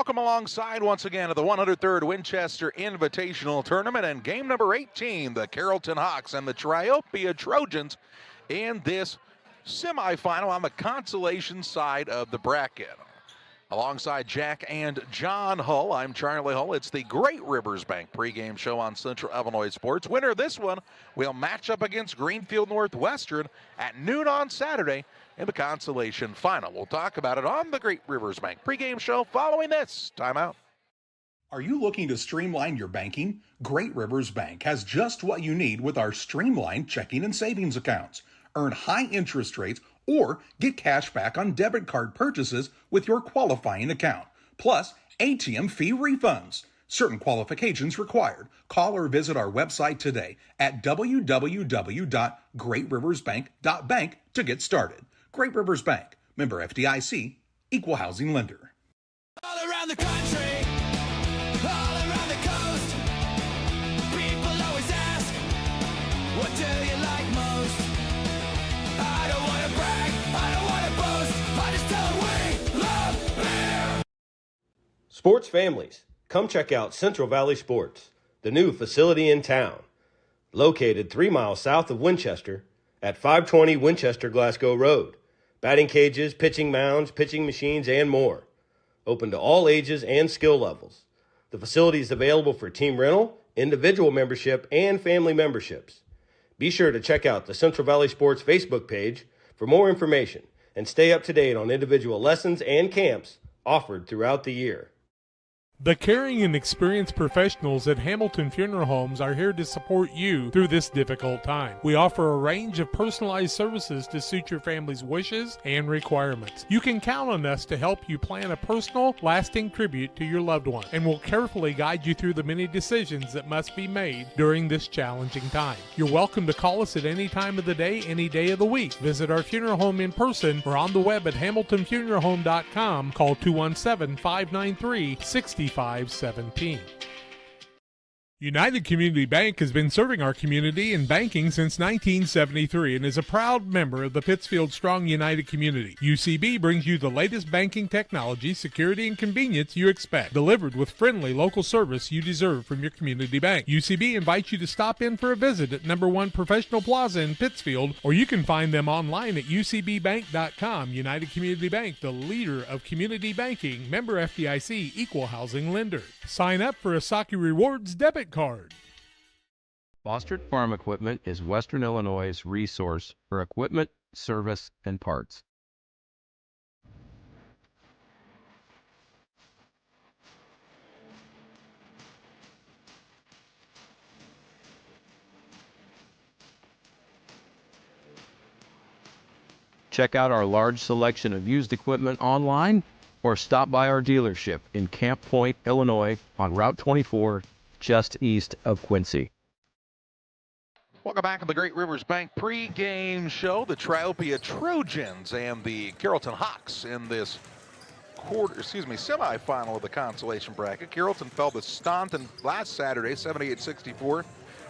Welcome alongside once again to the 103rd Winchester Invitational Tournament and game number 18, the Carrollton Hawks and the Triopia Trojans in this semifinal on the consolation side of the bracket. Alongside Jack and John Hull, I'm Charlie Hull. It's the Great Rivers Bank pregame show on Central Illinois Sports. Winner of this one will match up against Greenfield Northwestern at noon on Saturday in the consolation final. We'll talk about it on the Great Rivers Bank pregame show following this timeout. Are you looking to streamline your banking? Great Rivers Bank has just what you need with our streamlined checking and savings accounts. Earn high interest rates or get cash back on debit card purchases with your qualifying account, plus ATM fee refunds. Certain qualifications required. Call or visit our website today at www.greatriversbank.bank to get started. Great Rivers Bank, member FDIC, equal housing lender. All around the country, all around the coast, people always ask, what do you like most? I don't want to brag, I don't want to boast, I just tell them we love beer. Sports families, come check out Central Valley Sports, the new facility in town. Located 3 miles south of Winchester at 520 Winchester Glasgow Road. Batting cages, pitching mounds, pitching machines, and more. Open to all ages and skill levels. The facility is available for team rental, individual membership, and family memberships. Be sure to check out the Central Valley Sports Facebook page for more information and stay up to date on individual lessons and camps offered throughout the year. The caring and experienced professionals at Hamilton Funeral Homes are here to support you through this difficult time. We offer a range of personalized services to suit your family's wishes and requirements. You can count on us to help you plan a personal, lasting tribute to your loved one, and we'll carefully guide you through the many decisions that must be made during this challenging time. You're welcome to call us at any time of the day, any day of the week. Visit our funeral home in person or on the web at hamiltonfuneralhome.com. Call 217-593-6517. United Community Bank has been serving our community in banking since 1973 and is a proud member of the Pittsfield Strong United community. UCB brings you the latest banking technology, security, and convenience you expect, delivered with friendly local service you deserve from your community bank. UCB invites you to stop in for a visit at number 1 Professional Plaza in Pittsfield, or you can find them online at ucbbank.com. United Community Bank, the leader of community banking, member FDIC, equal housing lender. Sign up for a Saki Rewards debit card. Fostered Farm Equipment is Western Illinois' resource for equipment, service, and parts. Check out our large selection of used equipment online or stop by our dealership in Camp Point, Illinois on Route 24, just east of Quincy. Welcome back to the Great Rivers Bank pregame show. The Triopia Trojans and the Carrollton Hawks in this semifinal of the consolation bracket. Carrollton fell to Staunton last Saturday, 78-64.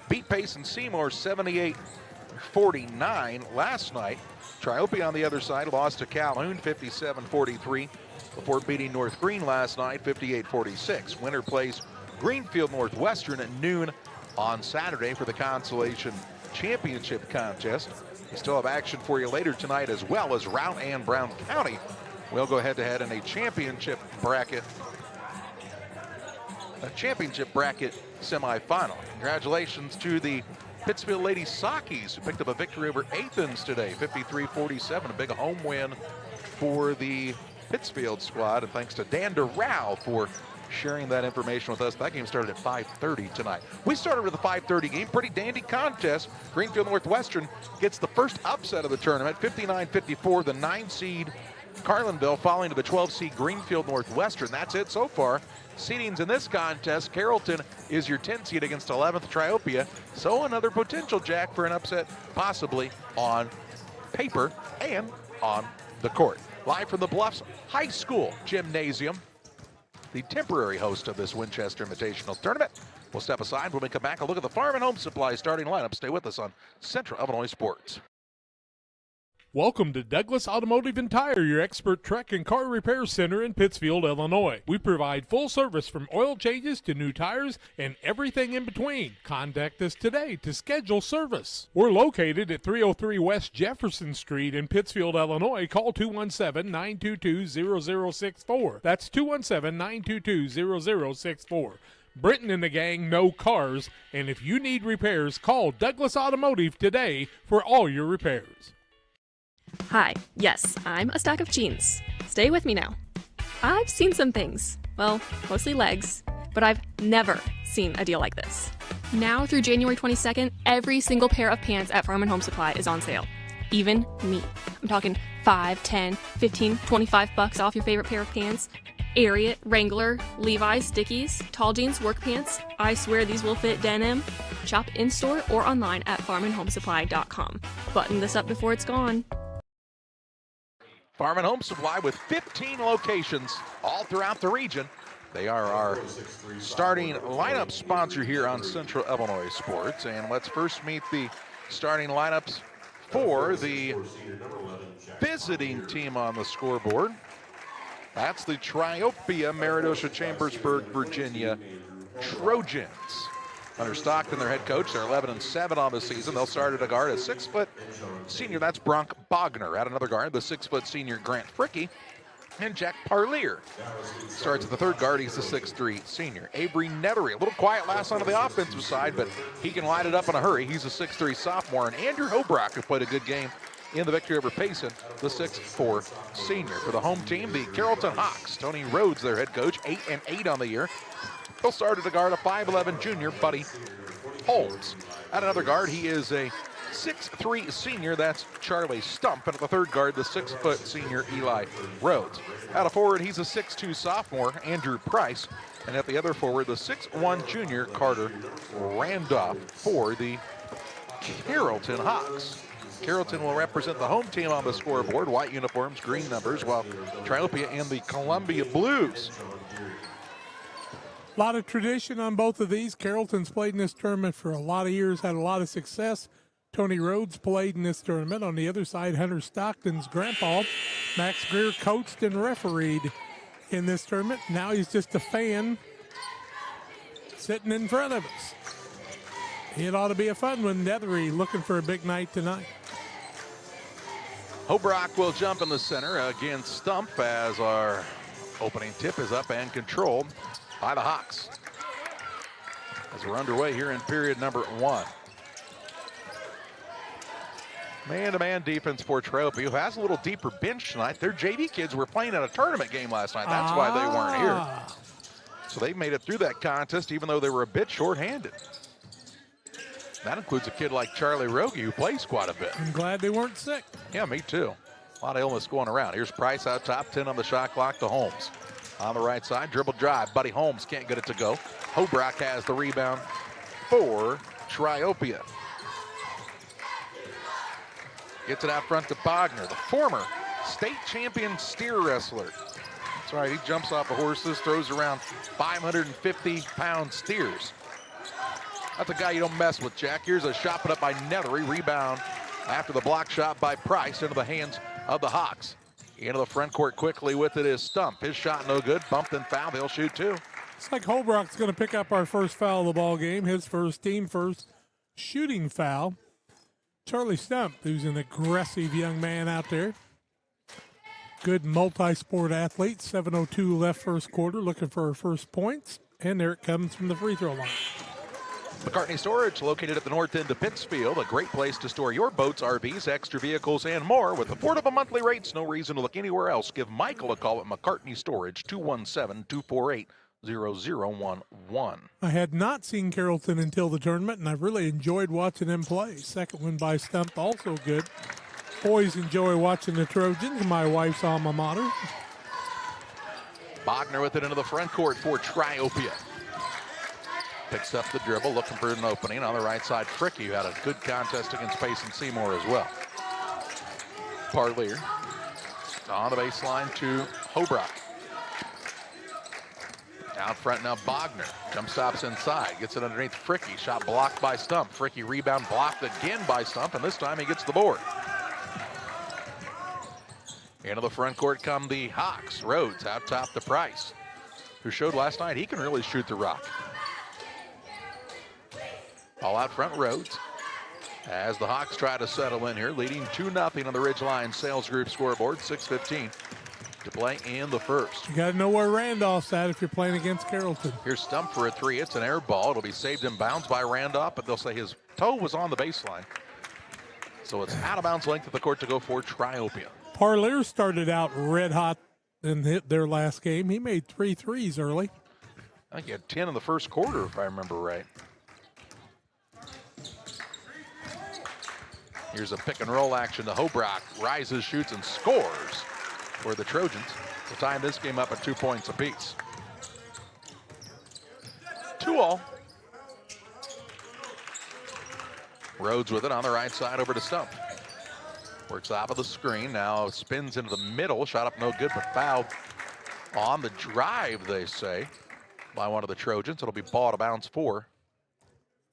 Beat Pace and Seymour, 78-49 last night. Triopia on the other side lost to Calhoun, 57-43. Before beating North Green last night, 58-46. Winner plays Greenfield Northwestern at noon on Saturday for the consolation championship contest. We still have action for you later tonight, as well as Routt and Brown County. We'll go head-to-head in a championship bracket semifinal. Congratulations to the Pittsfield Lady Sockies, who picked up a victory over Athens today, 53-47, a big home win for the Pittsfield squad, and thanks to Dan DeRow for sharing that information with us. That game started at 5:30 tonight. We started with a 5:30 game, pretty dandy contest. Greenfield Northwestern gets the first upset of the tournament, 59-54, the 9-seed Carlinville falling to the 12-seed Greenfield Northwestern. That's it so far. Seedings in this contest, Carrollton is your 10 seed against 11th Triopia, so another potential, Jack, for an upset possibly on paper and on the court. Live from the Bluffs High School Gymnasium, the temporary host of this Winchester Invitational Tournament. We'll step aside when we come back. A look at the Farm and Home Supply starting lineup. Stay with us on Central Illinois Sports. Welcome to Douglas Automotive and Tire, your expert truck and car repair center in Pittsfield, Illinois. We provide full service from oil changes to new tires and everything in between. Contact us today to schedule service. We're located at 303 West Jefferson Street in Pittsfield, Illinois. Call 217-922-0064. That's 217-922-0064. Britton and the gang know cars, and if you need repairs, call Douglas Automotive today for all your repairs. Hi, yes, I'm a stack of jeans. Stay with me now. I've seen some things, well, mostly legs, but I've never seen a deal like this. Now through January 22nd, every single pair of pants at Farm & Home Supply is on sale. Even me. I'm talking 5, 10, 15, 25 bucks off your favorite pair of pants. Ariat, Wrangler, Levi's, Dickies, tall jeans, work pants. I swear these will fit denim. Shop in-store or online at farmandhomesupply.com. Button this up before it's gone. Farm & Home Supply with 15 locations all throughout the region. They are our starting lineup sponsor here on Central Illinois Sports. And let's first meet the starting lineups for the visiting team on the scoreboard. That's the Triopia Meridosha Chambersburg, Virginia Trojans. Under Stockton, their head coach, they're 11-7 on the season. They'll start at a guard, a 6-foot senior, that's Bronk Bogner. At another guard, the 6-foot senior Grant Fricky, and Jack Parlier. Starts at the third guard, he's the 6'3 senior. Avery Nethery, a little quiet last on the offensive side, but he can light it up in a hurry. He's a 6'3 sophomore. And Andrew Hobrock, who played a good game in the victory over Payson, the 6'4 senior. For the home team, the Carrollton Hawks. Tony Rhodes, their head coach, 8-8 on the year. He'll start at a guard, a 5'11 junior, Buddy Holmes. At another guard, he is a 6'3 senior, that's Charlie Stump. And at the third guard, the 6-foot senior, Eli Rhodes. At a forward, he's a 6'2 sophomore, Andrew Price. And at the other forward, the 6'1 junior, Carter Randolph, for the Carrollton Hawks. Carrollton will represent the home team on the scoreboard. White uniforms, green numbers, while Triopia and the Columbia Blues. A lot of tradition on both of these. Carrollton's played in this tournament for a lot of years, had a lot of success. Tony Rhodes played in this tournament. On the other side, Hunter Stockton's grandpa, Max Greer, coached and refereed in this tournament. Now he's just a fan sitting in front of us. It ought to be a fun one. Nethery looking for a big night tonight. Hobrock will jump in the center against Stump as our opening tip is up and controlled by the Hawks. As we're underway here in period number 1. Man-to-man defense for Triopia, who has a little deeper bench tonight. Their JV kids were playing at a tournament game last night. That's why they weren't here. So they made it through that contest even though they were a bit shorthanded. That includes a kid like Charlie Rogie, who plays quite a bit. I'm glad they weren't sick. Yeah, me too. A lot of illness going around. Here's Price out top, 10 on the shot clock to Holmes. On the right side, dribble drive. Buddy Holmes can't get it to go. Hobrock has the rebound for Triopia. Gets it out front to Bogner, the former state champion steer wrestler. That's right, he jumps off of horses, throws around 550-pound steers. That's a guy you don't mess with, Jack. Here's a shot put up by Nethery. Rebound after the block shot by Price into the hands of the Hawks. Into the front court quickly with it is Stump. His shot no good. Bumped and fouled. He'll shoot two. It's like Hobrock's going to pick up our first foul of the ball game. His first team first shooting foul. Charlie Stump, who's an aggressive young man out there. Good multi-sport athlete. 7:02 left first quarter. Looking for her first points. And there it comes from the free throw line. McCartney Storage, located at the north end of Pittsfield, a great place to store your boats, RVs, extra vehicles, and more. With affordable monthly rates, no reason to look anywhere else. Give Michael a call at McCartney Storage, 217-248-0011. I had not seen Carrollton until the tournament, and I've really enjoyed watching them play. Second one by Stump, also good. Always enjoy watching the Trojans, my wife's alma mater. Bogner with it into the front court for Triopia. Picks up the dribble, looking for an opening. On the right side, Fricky, who had a good contest against Payson Seymour as well. Parlier on the baseline to Hobrock. Out front now, Bogner. Jump stops inside, gets it underneath Fricky. Shot blocked by Stump. Fricky rebound blocked again by Stump, and this time he gets the board. Into the front court come the Hawks. Rhodes out top to Price, who showed last night he can really shoot the rock. All out front, Rhodes. As the Hawks try to settle in here, leading 2-0 on the Ridgeline Sales Group scoreboard. 6:15 to play in the first. You got to know where Randolph's at if you're playing against Carrollton. Here's Stump for a three. It's an air ball. It'll be saved in bounds by Randolph, but they'll say his toe was on the baseline. So it's out of bounds length of the court to go for Triopia. Parlier started out red hot and hit their last game. He made 3 threes early. I think he had 10 in the first quarter, if I remember right. Here's a pick and roll action to Hobrock. Rises, shoots, and scores for the Trojans to tie this game up at 2 points apiece. 2-all. Rhodes with it on the right side over to Stump. Works off of the screen, now spins into the middle. Shot up no good, but fouled on the drive, they say, by one of the Trojans. It'll be ball out of bounds for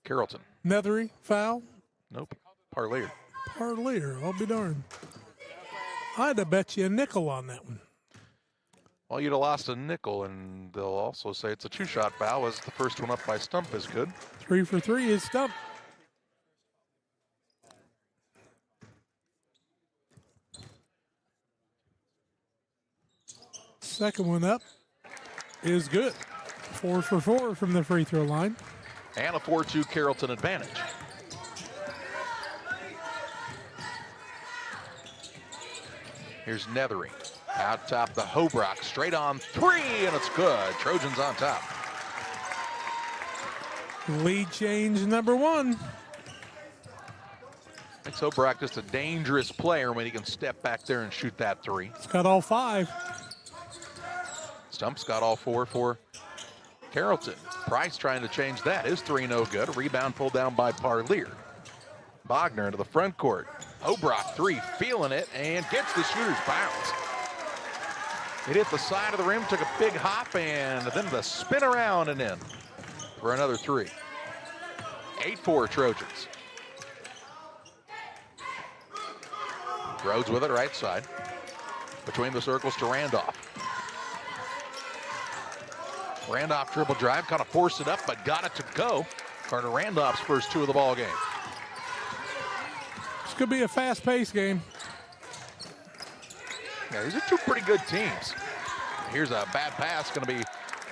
Carrollton. Nethery, foul. Nope, Parlier. Parlier, I'll be darned. I'd have bet you a nickel on that one. Well, you'd have lost a nickel, and they'll also say it's a 2-shot foul, as the first one up by Stump is good. 3 for 3 is Stump. Second one up is good. 4 for 4 from the free throw line. And a 4-2 Carrollton advantage. Here's Nethery. Out top the Hobrock. Straight on 3, and it's good. Trojans on top. Lead change number 1. Makes Hobrock just a dangerous player when he can step back there and shoot that 3. It's got all 5. Stump's got all 4 for Carrollton. Price trying to change that. His 3 no good. Rebound pulled down by Parlier. Bogner into the front court. Hobrock 3, feeling it, and gets the shooter's bounce. It hit the side of the rim, took a big hop, and then the spin around and in for another 3. 8-4 Trojans. Rhodes with it, right side. Between the circles to Randolph. Randolph dribble drive, kind of forced it up, but got it to go. Carter Randolph's first 2 of the ball game. This could be a fast-paced game. Yeah, these are 2 pretty good teams. Here's a bad pass, going to be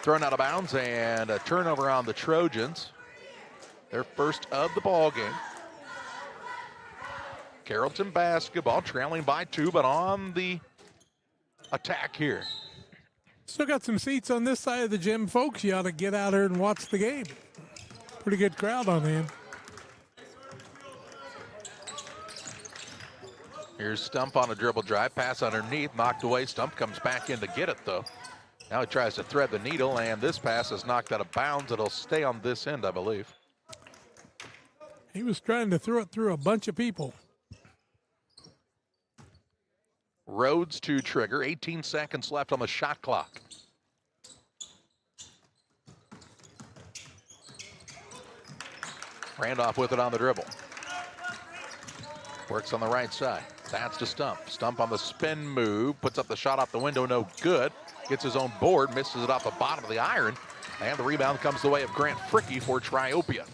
thrown out of bounds, and a turnover on the Trojans. Their first of the ball game. Carrollton basketball trailing by 2, but on the attack here. Still got some seats on this side of the gym. Folks, you ought to get out here and watch the game. Pretty good crowd on hand. Here's Stump on a dribble drive, pass underneath, knocked away. Stump comes back in to get it, though. Now he tries to thread the needle, and this pass is knocked out of bounds. It'll stay on this end, I believe. He was trying to throw it through a bunch of people. Rhodes to trigger, 18 seconds left on the shot clock. Randolph with it on the dribble. Works on the right side. That's to Stump. Stump on the spin move, puts up the shot off the window, no good. Gets his own board, misses it off the bottom of the iron, and the rebound comes the way of Grant Fricky for Triopia.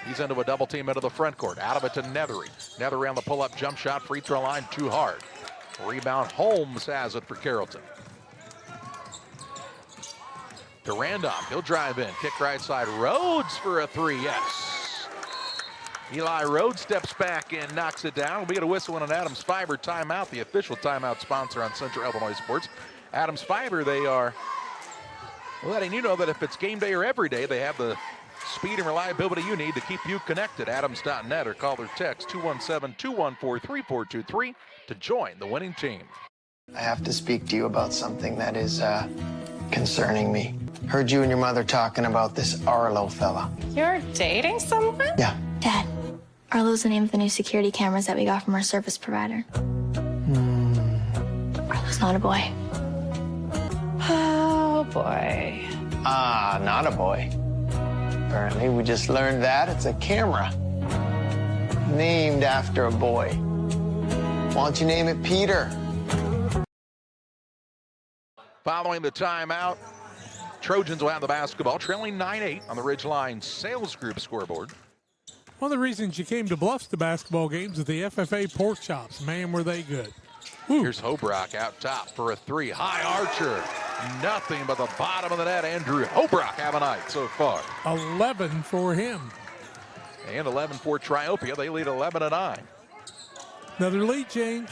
He's into a double team into the front court. Out of it to Nethery. Nethery on the pull-up jump shot, free throw line, too hard. Rebound, Holmes has it for Carrollton. To Randolph, he'll drive in, kick right side. Rhodes for a 3, yes. Eli Rhodes steps back and knocks it down. We get a whistle and an Adams Fiber timeout, the official timeout sponsor on Central Illinois Sports. Adams Fiber, they are letting you know that if it's game day or every day, they have the speed and reliability you need to keep you connected. Adams.net or call or text 217-214-3423 to join the winning team. I have to speak to you about something that is concerning me. Heard you and your mother talking about this Arlo fella. You're dating someone? Yeah. Dad, Arlo's the name of the new security cameras that we got from our service provider. Arlo's not a boy. Oh, boy. Ah, not a boy. Apparently, we just learned that it's a camera named after a boy. Why don't you name it Peter? Following the timeout, Trojans will have the basketball, trailing 9-8 on the Ridgeline Sales Group scoreboard. One of the reasons you came to Bluffs to basketball games is the FFA pork chops. Man, were they good. Woo. Here's Hobrock out top for a three. High archer. Nothing but the bottom of the net. Andrew Hobrock have a night so far. 11 for him. And 11 for Triopia. They lead 11-9. Another lead change.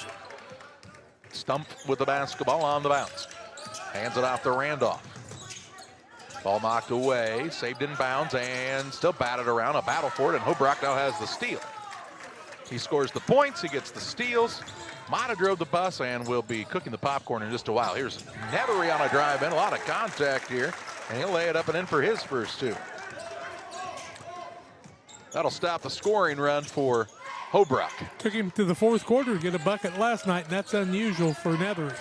Stump with the basketball on the bounce. Hands it off to Randolph. Ball knocked away, saved in bounds, and still batted around. A battle for it, and Hobrock now has the steal. He scores the points, he gets the steals. Might have drove the bus and will be cooking the popcorn in just a while. Here's Nethery on a drive in, a lot of contact here, and he'll lay it up and in for his first two. That'll stop the scoring run for Hobrock. Took him to the fourth quarter to get a bucket last night, and that's unusual for Nethery.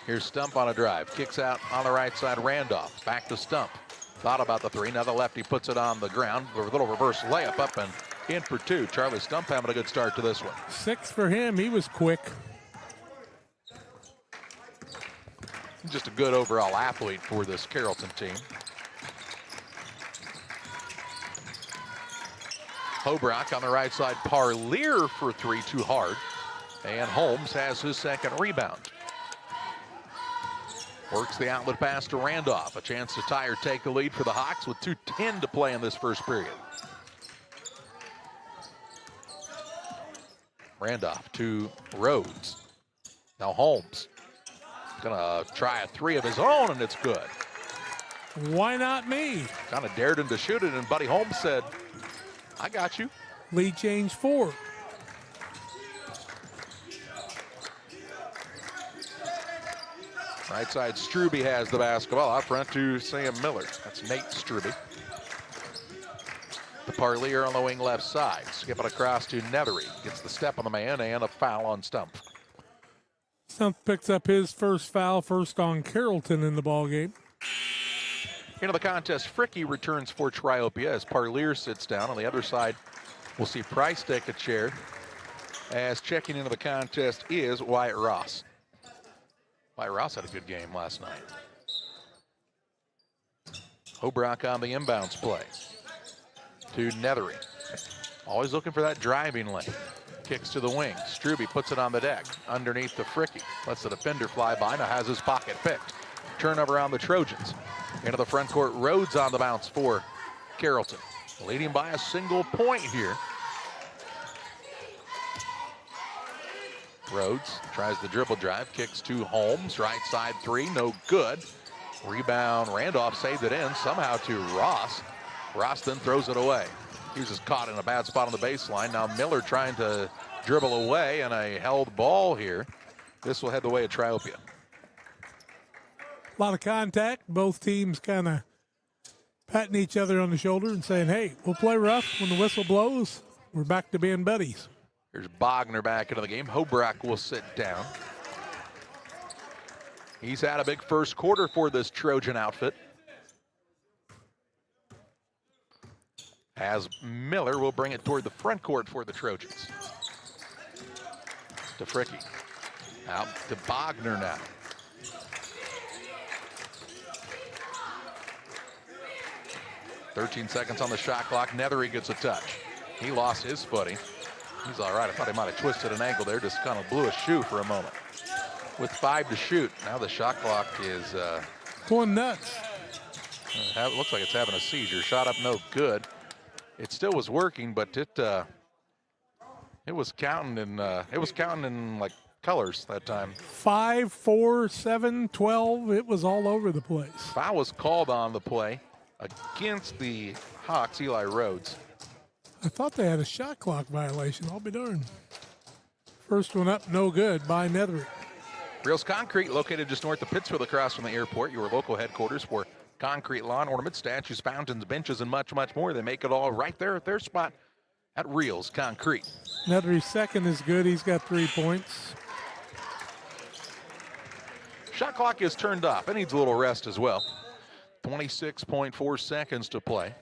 Here's Stump on a drive. Kicks out on the right side, Randolph. Back to Stump. Thought about the three. Now the lefty puts it on the ground. A little reverse layup up and in for two. Charlie Stump having a good start to this one. 6 for him. He was quick. Just a good overall athlete for this Carrollton team. Hobrock on the right side. Parlier for three, too hard. And Holmes has his second rebound. Works the outlet pass to Randolph. A chance to tie or take the lead for the Hawks with 2:10 to play in this first period. Randolph to Rhodes. Now Holmes. Gonna try a three of his own, and it's good. Why not me? Kind of dared him to shoot it, and Buddy Holmes said, I got you. Lead change 4. Right side, Struby has the basketball. Out front to Sam Miller. That's Nate Struby. The Parlier on the wing left side. Skip it across to Nethery. Gets the step on the man and a foul on Stump. Stump picks up his first foul, first on Carrollton in the ballgame. Into the contest, Fricky returns for Triopia as Parlier sits down. On the other side, we'll see Price take a chair as checking into the contest is Wyatt Ross. Wyatt Ross had a good game last night. Hobrock on the inbounds play to Nethery. Always looking for that driving lane. Kicks to the wing. Struby puts it on the deck underneath the Fricky. Lets the defender fly by. Now has his pocket picked. Turnover on the Trojans. Into the front court. Rhodes on the bounce for Carrollton. Leading by a single point here. Rhodes tries the dribble drive. Kicks to Holmes. Right side three. No good. Rebound. Randolph saved it in. Somehow to Ross. Ross then throws it away. He was just caught in a bad spot on the baseline. Now Miller trying to dribble away, and a held ball here. This will head the way of Triopia. A lot of contact. Both teams kind of patting each other on the shoulder and saying, hey, we'll play rough when the whistle blows. We're back to being buddies. Here's Bogner back into the game. Hobrock will sit down. He's had a big first quarter for this Trojan outfit. As Miller will bring it toward the front court for the Trojans. To Fricky. Out to Bogner now. .13 seconds on the shot clock. Nethery gets a touch. He lost his footing. He's all right. I thought he might have twisted an ankle there. Just kind of blew a shoe for a moment. With 5 to shoot. Now the shot clock is going nuts. It looks like it's having a seizure. Shot up no good. It still was working, but it was counting in like colors that time. 5, 4, 7, 12. It was all over the place. Foul was called on the play against the Hawks, Eli Rhodes. I thought they had a shot clock violation. I'll be darned. First one up, no good by Nethery. Reels Concrete, located just north of Pittsfield across from the airport, your local headquarters for concrete lawn ornaments, statues, fountains, benches, and much, much more. They make it all right there at their spot at Reels Concrete. Nethery's second is good. He's got 3 points. Shot clock is turned off. It needs a little rest as well. 26.4 seconds to play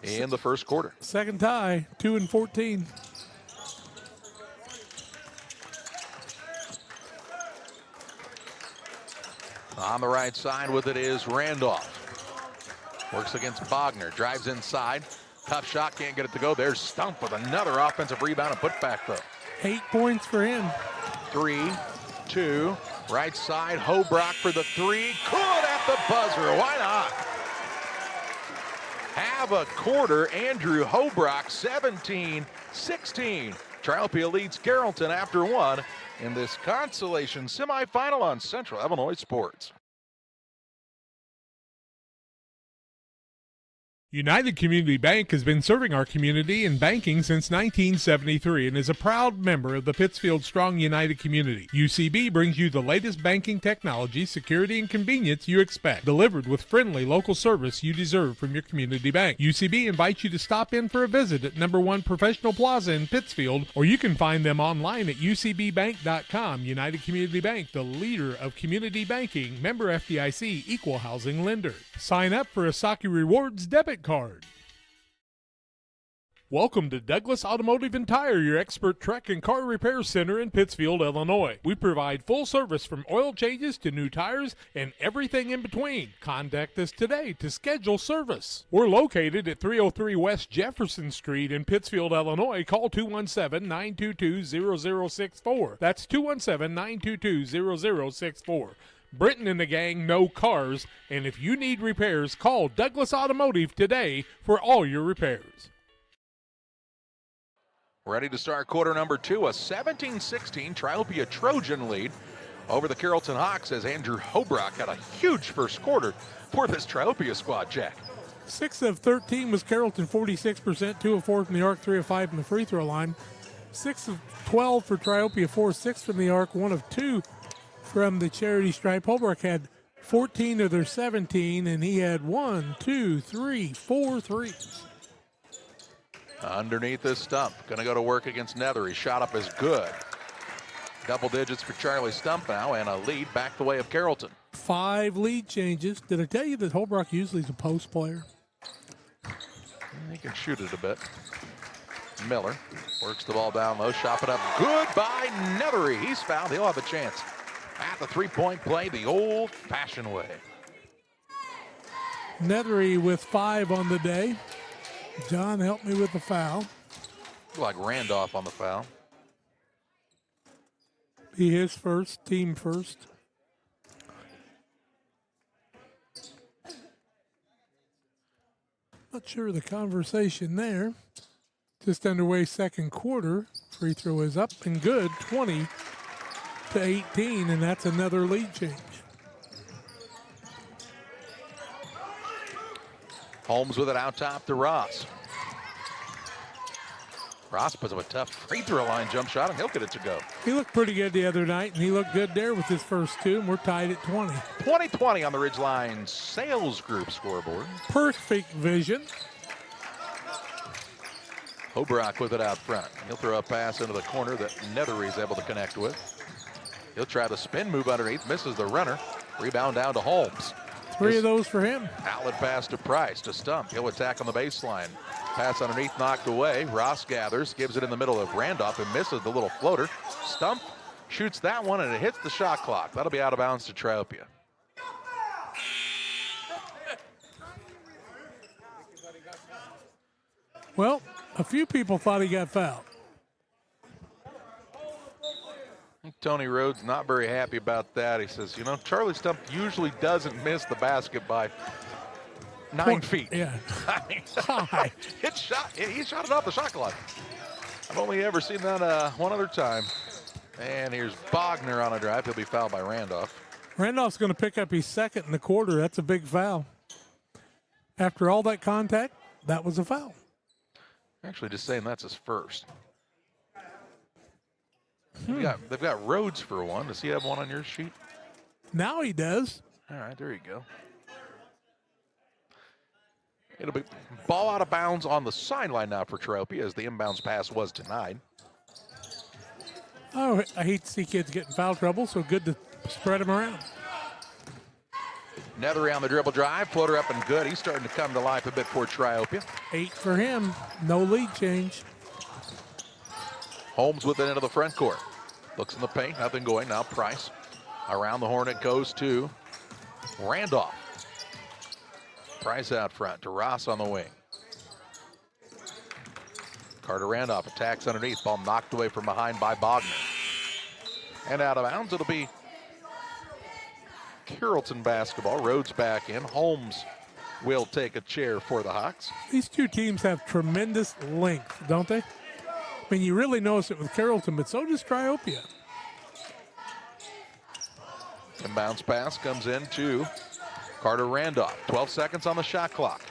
in the first quarter. Second tie, 2 and 14. On the right side with it is Randolph. Works against Bogner, drives inside. Tough shot, can't get it to go. There's Stump with another offensive rebound and put back though. 8 points for him. 3, 2, right side, Hobrock for the 3. Good at the buzzer, why not? Have a quarter, Andrew Hobrock, 17-16. Triopia leads Carrollton after 1 in this consolation semifinal on Central Illinois Sports. United Community Bank has been serving our community in banking since 1973 and is a proud member of the Pittsfield Strong United community. UCB brings you the latest banking technology, security, and convenience you expect, delivered with friendly local service you deserve from your community bank. UCB invites you to stop in for a visit at number 1 Professional Plaza in Pittsfield, or you can find them online at ucbbank.com. United Community Bank, the leader of community banking, member FDIC, equal housing lender. Sign up for a Saki Rewards debit card. Welcome to Douglas Automotive and Tire, your expert truck and car repair center in Pittsfield, Illinois. We provide full service from oil changes to new tires and everything in between. Contact us today to schedule service. We're located at 303 West Jefferson Street in Pittsfield, Illinois. Call 217-922-0064. That's 217-922-0064. Britton and the gang know cars, and if you need repairs, call Douglas Automotive today for all your repairs. Ready to start quarter number 2, a 17-16 Triopia Trojan lead over the Carrollton Hawks as Andrew Hobrock had a huge first quarter for this Triopia squad, Jack. 6 of 13 was Carrollton, 46%, 2 of 4 from the arc, 3 of 5 from the free throw line. 6 of 12 for Triopia, 4 of 6 from the arc, 1 of 2 from the charity stripe. Hobrock had 14 of their 17, and he had 4 threes. Underneath this Stump, gonna go to work against Nether. His shot up is good. Double digits for Charlie Stump now, and a lead back the way of Carrollton. 5 lead changes. Did I tell you that Hobrock usually is a post player? He can shoot it a bit. Miller works the ball down low, shot it up. Good by Nethery. He's fouled. He'll have a chance at the three-point play the old-fashioned way. Nethery with 5 on the day. John helped me with the foul. Like Randolph on the foul. Be his first, team first. Not sure of the conversation there. Just underway second quarter. Free throw is up and good, 20-18, and that's another lead change. Holmes with it out top to Ross. Ross puts up a tough free throw line jump shot, and he'll get it to go. He looked pretty good the other night, and he looked good there with his first 2, and we're tied at 20. 20-20 on the Ridgeline Sales Group scoreboard. Perfect vision. Hobrock with it out front. He'll throw a pass into the corner that Nethery's able to connect with. He'll try the spin move underneath, misses the runner. Rebound down to Holmes. 3 of those for him. Outlet pass to Price, to Stump. He'll attack on the baseline. Pass underneath, knocked away. Ross gathers, gives it in the middle of Randolph and misses the little floater. Stump shoots that one and it hits the shot clock. That'll be out of bounds to Triopia. Well, a few people thought he got fouled. Tony Rhodes not very happy about that. He says, you know, Charlie Stump usually doesn't miss the basket by 9 feet. Yeah. I mean, High. he shot it off the shot clock. I've only ever seen that one other time. And here's Bogner on a drive. He'll be fouled by Randolph. Randolph's going to pick up his second in the quarter. That's a big foul. After all that contact, that was a foul. Actually, just saying that's his first. They've got Rhodes for one. Does he have one on your sheet? Now he does. All right, there you go. It'll be ball out of bounds on the sideline now for Triopia as the inbounds pass was denied. Oh, I hate to see kids get in foul trouble, so good to spread them around. Nethery on the dribble drive, floater up and good. He's starting to come to life a bit for Triopia. 8 for him, no lead change. Holmes with it into the front court. Looks in the paint, nothing going. Now Price around the horn it goes to Randolph. Price out front to Ross on the wing. Carter Randolph attacks underneath. Ball knocked away from behind by Bogner. And out of bounds, it'll be Carrollton basketball. Rhodes back in. Holmes will take a chair for the Hawks. These two teams have tremendous length, don't they? I mean, you really notice it with Carrollton, but so does Triopia. Inbounds pass comes in to Carter Randolph. 12 seconds on the shot clock.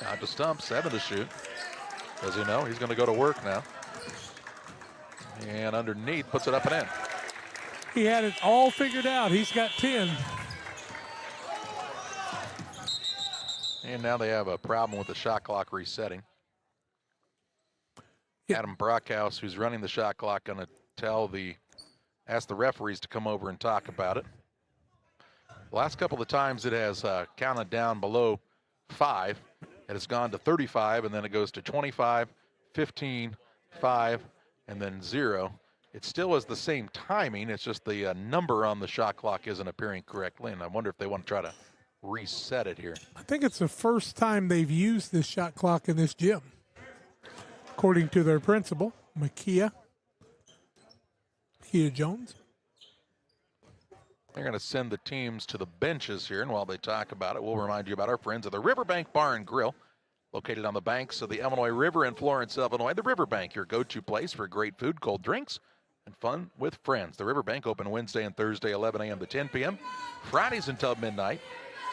Out to Stump, 7 to shoot. Does he know? He's going to go to work now. And underneath, puts it up and in. He had it all figured out. He's got 10. And now they have a problem with the shot clock resetting. Yep. Adam Brockhouse, who's running the shot clock, going to ask the referees to come over and talk about it. The last couple of times it has counted down below 5. It has gone to 35, and then it goes to 25, 15, 5, and then 0. It still is the same timing. It's just the number on the shot clock isn't appearing correctly, and I wonder if they want to try to reset it here. I think it's the first time they've used this shot clock in this gym, according to their principal, Makia Jones. They're going to send the teams to the benches here, and while they talk about it, we'll remind you about our friends at the Riverbank Bar and Grill, located on the banks of the Illinois River in Florence, Illinois. The Riverbank, your go-to place for great food, cold drinks, and fun with friends. The Riverbank open Wednesday and Thursday, 11 a.m. to 10 p.m., Fridays until midnight,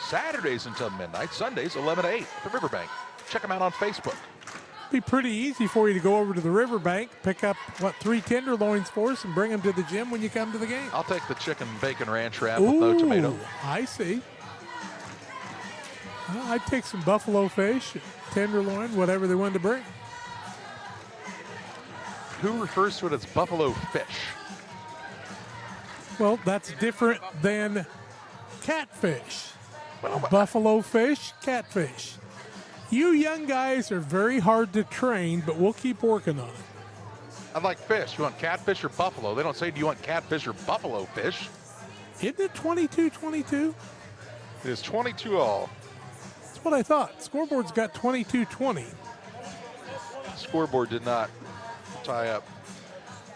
Saturdays until midnight, Sundays 11 to 8 at the Riverbank. Check them out on Facebook. Be pretty easy for you to go over to the Riverbank, pick up, 3 tenderloins for us, and bring them to the gym when you come to the game. I'll take the chicken bacon ranch wrap with no tomato. I see. Well, I'd take some buffalo fish, tenderloin, whatever they wanted to bring. Who refers to it as buffalo fish? Well, that's different than catfish. Well, Buffalo fish, catfish. You young guys are very hard to train, but we'll keep working on it. I like fish. You want catfish or buffalo? They don't say, do you want catfish or buffalo fish? Isn't it 22-22? It is 22 all. That's what I thought. Scoreboard's got 22-20. Scoreboard did not tie up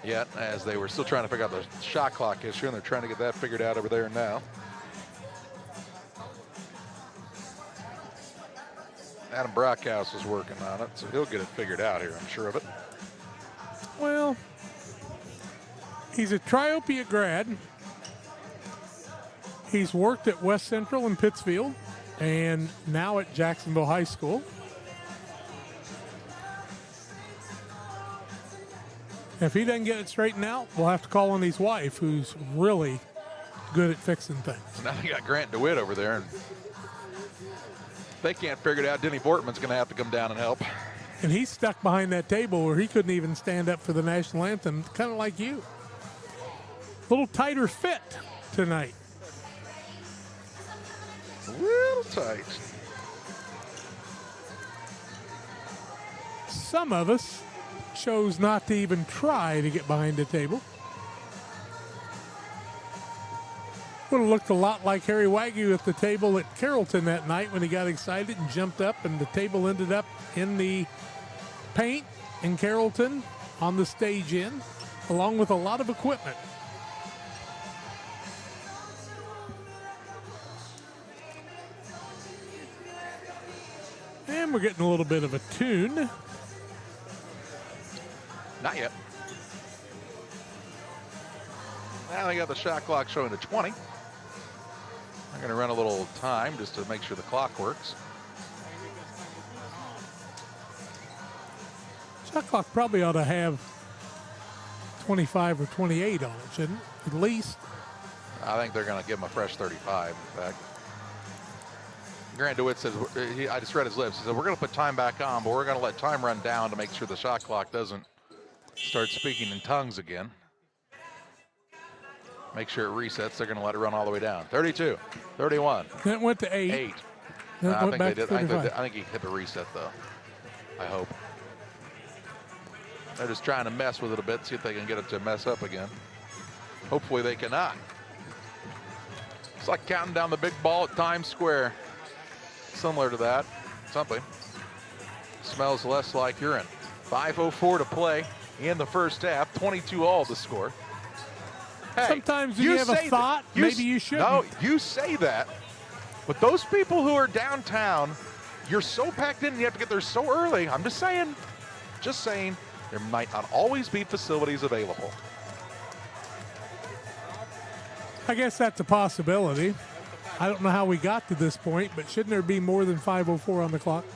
yet, as they were still trying to figure out the shot clock issue, and they're trying to get that figured out over there now. Adam Brockhouse is working on it, so he'll get it figured out here, I'm sure of it. Well, he's a Triopia grad. He's worked at West Central in Pittsfield and now at Jacksonville High School. If he doesn't get it straightened out, we'll have to call on his wife, who's really good at fixing things. Now they got Grant DeWitt over there, and they can't figure it out. Denny Bortman's going to have to come down and help. And he's stuck behind that table where he couldn't even stand up for the national anthem, kind of like you. A little tighter fit tonight. A little tight. Some of us chose not to even try to get behind the table. Would have looked a lot like Harry Wagyu at the table at Carrollton that night when he got excited and jumped up, and the table ended up in the paint in Carrollton on the stage end, along with a lot of equipment. And we're getting a little bit of a tune. Not yet. Now they got the shot clock showing to 20. I'm going to run a little time just to make sure the clock works. Shot clock probably ought to have 25 or 28 on it, shouldn't it? At least. I think they're going to give him a fresh 35, in fact. Grant DeWitt says, I just read his lips. He said, we're going to put time back on, but we're going to let time run down to make sure the shot clock doesn't start speaking in tongues again. Make sure it resets. They're going to let it run all the way down. 32, 31. That went to 8. 8. Then I went think back they to did. 35. I think he hit the reset, though. I hope. They're just trying to mess with it a bit, see if they can get it to mess up again. Hopefully they cannot. It's like counting down the big ball at Times Square. Similar to that. Something. Smells less like urine. 5:04 to play in the first half. 22-all to score. Hey, sometimes when you have a thought, maybe you shouldn't. No, you say that. But those people who are downtown, you're so packed in and you have to get there so early. I'm just saying, there might not always be facilities available. I guess that's a possibility. I don't know how we got to this point, but shouldn't there be more than 5:04 on the clock?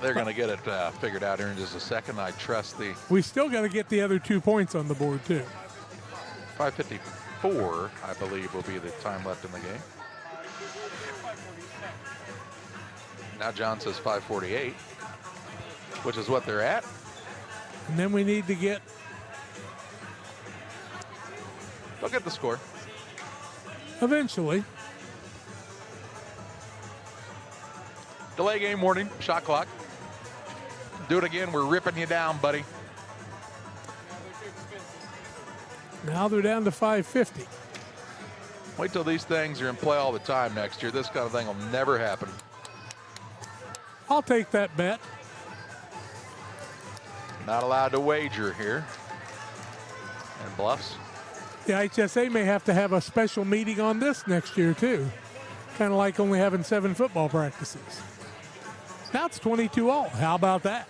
They're going to get it figured out here in just a second. I trust the... We still got to get the other 2 points on the board, too. 5:54, I believe, will be the time left in the game. Now John says 5:48, which is what they're at. And then we need to get... They'll get the score. Eventually. Delay game warning, shot clock. Do it again, we're ripping you down, buddy. Now they're down to 5:50. Wait till these things are in play all the time next year. This kind of thing will never happen. I'll take that bet. Not allowed to wager here. And bluffs. The IHSA may have to have a special meeting on this next year, too. Kind of like only having 7 football practices. Now it's 22-all. How about that?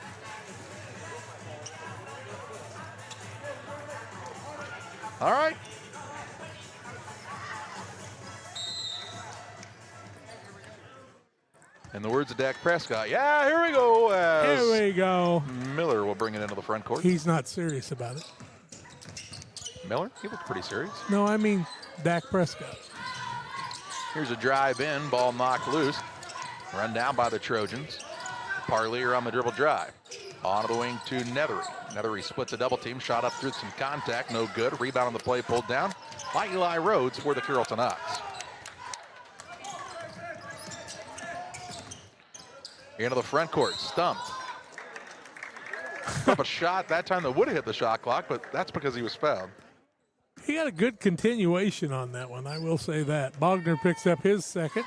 All right. In the words of Dak Prescott, yeah, here we go. Here we go. Miller will bring it into the front court. He's not serious about it. Miller? He looked pretty serious. No, I mean Dak Prescott. Here's a drive in, ball knocked loose. Run down by the Trojans. Parlier on the dribble drive. Onto the wing to Nethery. Nethery splits a double team, shot up through some contact, no good. Rebound on the play, pulled down by Eli Rhodes for the Carrollton Ox. Into the front court, stumped. Up a shot that time that would have hit the shot clock, but that's because he was fouled. He got a good continuation on that one, I will say that. Bogner picks up his second.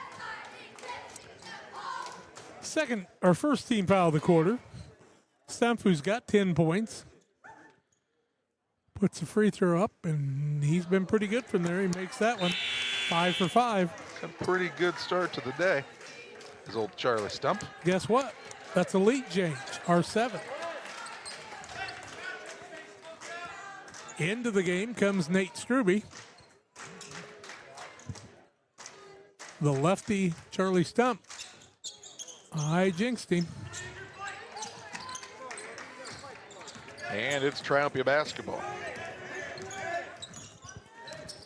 First team foul of the quarter. Stump, who's got 10 points, puts a free throw up, and he's been pretty good from there. He makes that one 5 for 5. A pretty good start to the day. His old Charlie Stump. Guess what? That's elite change, R7. Into the game comes Nate Struby. The lefty Charlie Stump. I jinxed him. And it's Triopia basketball.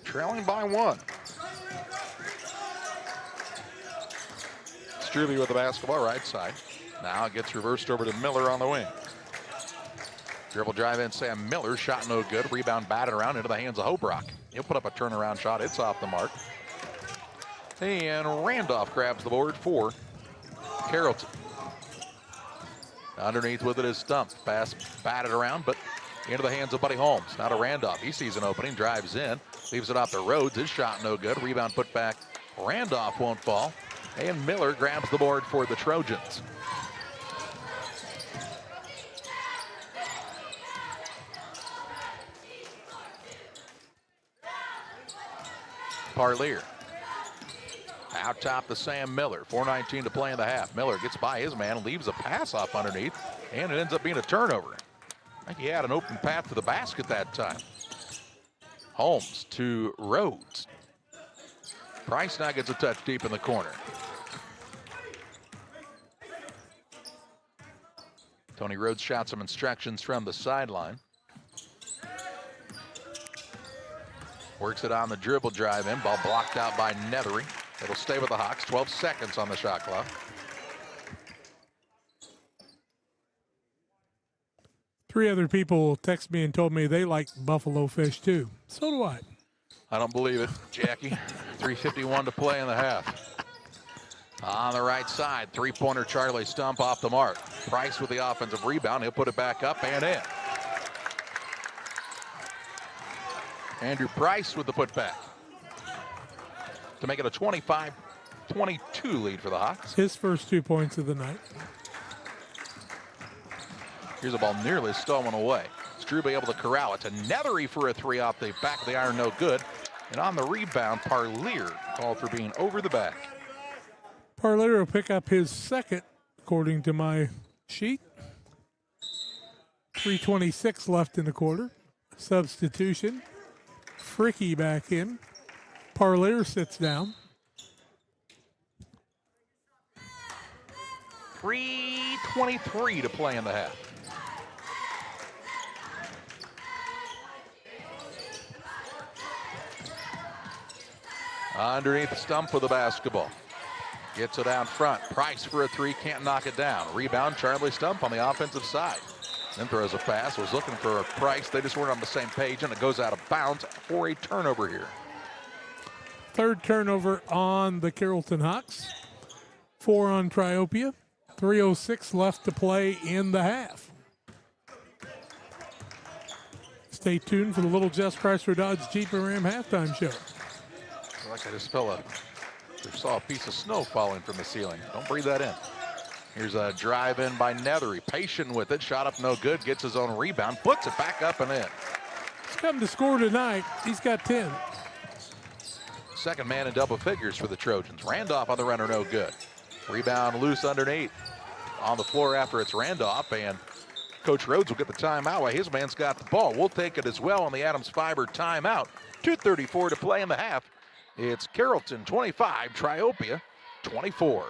Trailing by 1. Struby with the basketball, right side. Now it gets reversed over to Miller on the wing. Dribble drive in, Sam Miller, shot no good. Rebound batted around into the hands of Hobrock. He'll put up a turnaround shot. It's off the mark. And Randolph grabs the board for Carrollton. Underneath with it is Stump. Pass batted around, but into the hands of Buddy Holmes. Now to Randolph. He sees an opening, drives in, leaves it off the Rhodes. His shot no good. Rebound put back. Randolph won't fall. And Miller grabs the board for the Trojans. Parlier. Out top to Sam Miller. 4:19 to play in the half. Miller gets by his man, leaves a pass off underneath, and it ends up being a turnover. I think he had an open path to the basket that time. Holmes to Rhodes. Price now gets a touch deep in the corner. Tony Rhodes shot some instructions from the sideline. Works it on the dribble drive in. Ball blocked out by Nethery. It'll stay with the Hawks. 12 seconds on the shot clock. 3 other people text me and told me they like buffalo fish too. So do I. I don't believe it, Jackie. 3:51 to play in the half. On the right side, three-pointer Charlie Stump off the mark. Price with the offensive rebound. He'll put it back up and in. Andrew Price with the putback. to make it a 25-22 lead for the Hawks. His first 2 points of the night. Here's a ball nearly stolen away. Strube able to corral it to Nethery for a three off the back of the iron, no good. And on the rebound, Parlier called for being over the back. Parlier will pick up his second, according to my sheet. 3:26 left in the quarter. Substitution. Fricky back in. Parlier sits down. 3:23 to play in the half. Underneath the stump with the basketball. Gets it out front. Price for a three, can't knock it down. Rebound, Charlie Stump on the offensive side. Then throws a pass, was looking for a Price. They just weren't on the same page, and it goes out of bounds for a turnover here. Third turnover on the Carrollton Hawks. 4 on Triopia. 3:06 left to play in the half. Stay tuned for the Little Jess Chrysler Dodge Jeep and Ram halftime show. Like I just saw a piece of snow falling from the ceiling. Don't breathe that in. Here's a drive in by Nethery. Patient with it. Shot up no good. Gets his own rebound. Puts it back up and in. He's come to score tonight. He's got 10. Second man in double figures for the Trojans. Randolph on the runner, no good. Rebound loose underneath. On the floor after it's Randolph, and Coach Rhodes will get the timeout while his man's got the ball. We'll take it as well on the Adams Fiber timeout. 2:34 to play in the half. It's Carrollton 25, Triopia 24.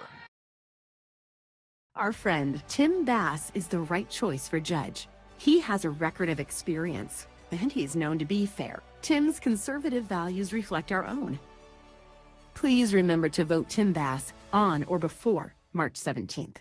Our friend Tim Bass is the right choice for judge. He has a record of experience, and he's known to be fair. Tim's conservative values reflect our own. Please remember to vote Tim Bass on or before March 17th.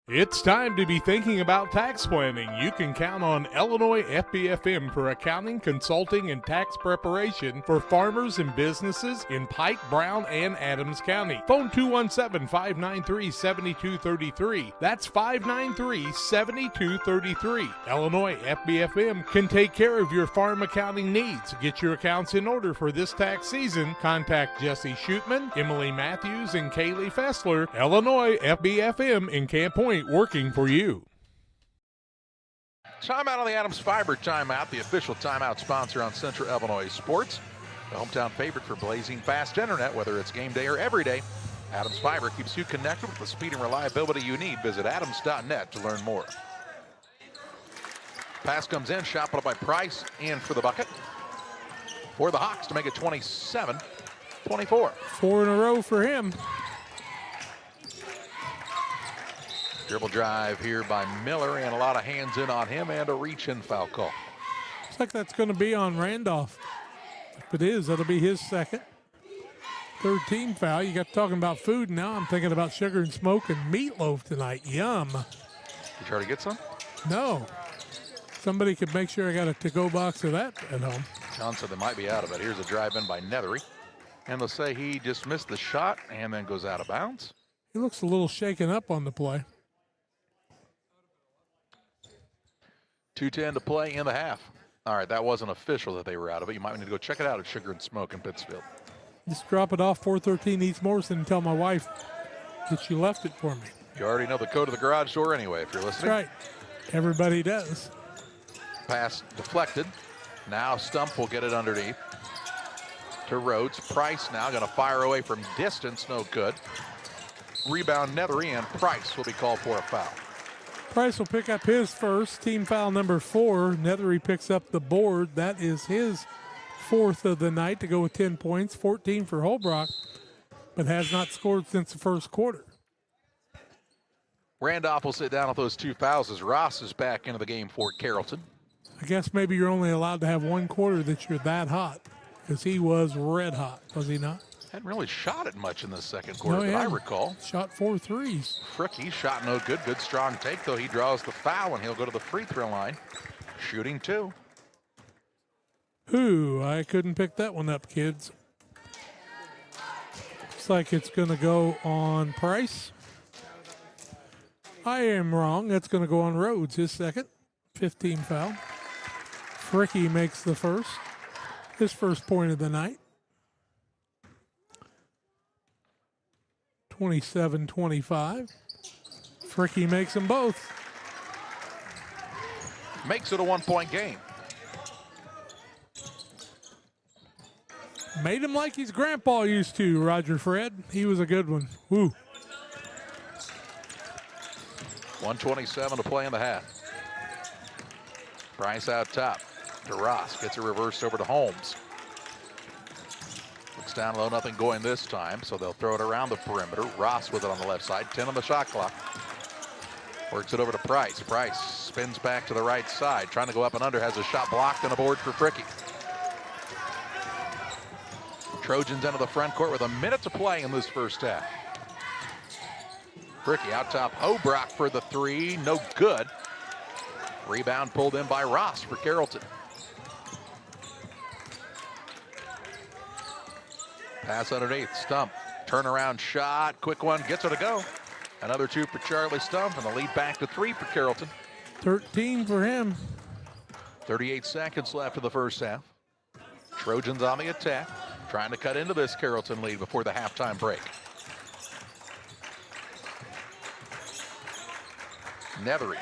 It's time to be thinking about tax planning. You can count on Illinois FBFM for accounting, consulting, and tax preparation for farmers and businesses in Pike, Brown, and Adams County. Phone 217-593-7233. That's 593-7233. Illinois FBFM can take care of your farm accounting needs. Get your accounts in order for this tax season. Contact Jesse Shootman, Emily Matthews, and Kaylee Fessler. Illinois FBFM in Camp Point, working for you. Timeout on the Adams Fiber timeout, the official timeout sponsor on Central Illinois Sports. The hometown favorite for blazing fast internet, whether it's game day or every day. Adams Fiber keeps you connected with the speed and reliability you need. Visit adams.net to learn more. Pass comes in, shot put up by Price, in for the bucket. For the Hawks to make it 27-24. 4 in a row for him. Dribble drive here by Miller, and a lot of hands in on him, and a reach-in foul call. Looks like that's going to be on Randolph. If it is, that'll be his second. Third team foul. You got talking about food now. I'm thinking about sugar and smoke and meatloaf tonight. Yum. You try to get some? No. Somebody could make sure I got a to-go box of that at home. John said they might be out of it. Here's a drive in by Nethery. And they'll say he just missed the shot and then goes out of bounds. He looks a little shaken up on the play. 2:10 to play in the half. All right, that wasn't official that they were out of it. You might need to go check it out at Sugar and Smoke in Pittsfield. Just drop it off 413 East Morrison and tell my wife that she left it for me. You already know the code of the garage door anyway, if you're listening. That's right. Everybody does. Pass deflected. Now Stump will get it underneath to Rhodes. Price now going to fire away from distance. No good. Rebound Nethery, and Price will be called for a foul. Price will pick up his first, team foul number 4. Nethery picks up the board. That is his fourth of the night to go with 10 points, 14 for Holbrook, but has not scored since the first quarter. Randolph will sit down with those 2 fouls as Ross is back into the game for Carrollton. I guess maybe you're only allowed to have one quarter that you're that hot, because he was red hot, was he not? Hadn't really shot it much in the second quarter, No, that I recall. Shot 4 threes. Fricky shot no good. Good strong take, though. He draws the foul, and he'll go to the free throw line. Shooting 2. Ooh, I couldn't pick that one up, kids. Looks like it's going to go on Price. I am wrong. That's going to go on Rhodes, his second. 15 foul. Fricky makes the first. His first point of the night. 27-25. Fricky makes them both. Makes it a 1-point game. Made him like his grandpa used to, Roger Fred. He was a good one. Woo. 1:27 to play in the half. Price out top to Ross. Gets a reverse over to Holmes. Looks down low, nothing going this time, so they'll throw it around the perimeter. Ross with it on the left side, 10 on the shot clock. Works it over to Price. Price spins back to the right side, trying to go up and under, has a shot blocked and a board for Fricky. Trojans into the front court with a minute to play in this first half. Fricky out top, Hobrock for the three, no good. Rebound pulled in by Ross for Carrollton. Pass underneath, Stump, turnaround shot, quick one, gets it to go. Another two for Charlie Stump, and the lead back to 3 for Carrollton. 13 for him. 38 seconds left in the first half. Trojans on the attack, trying to cut into this Carrollton lead before the halftime break. Nethery.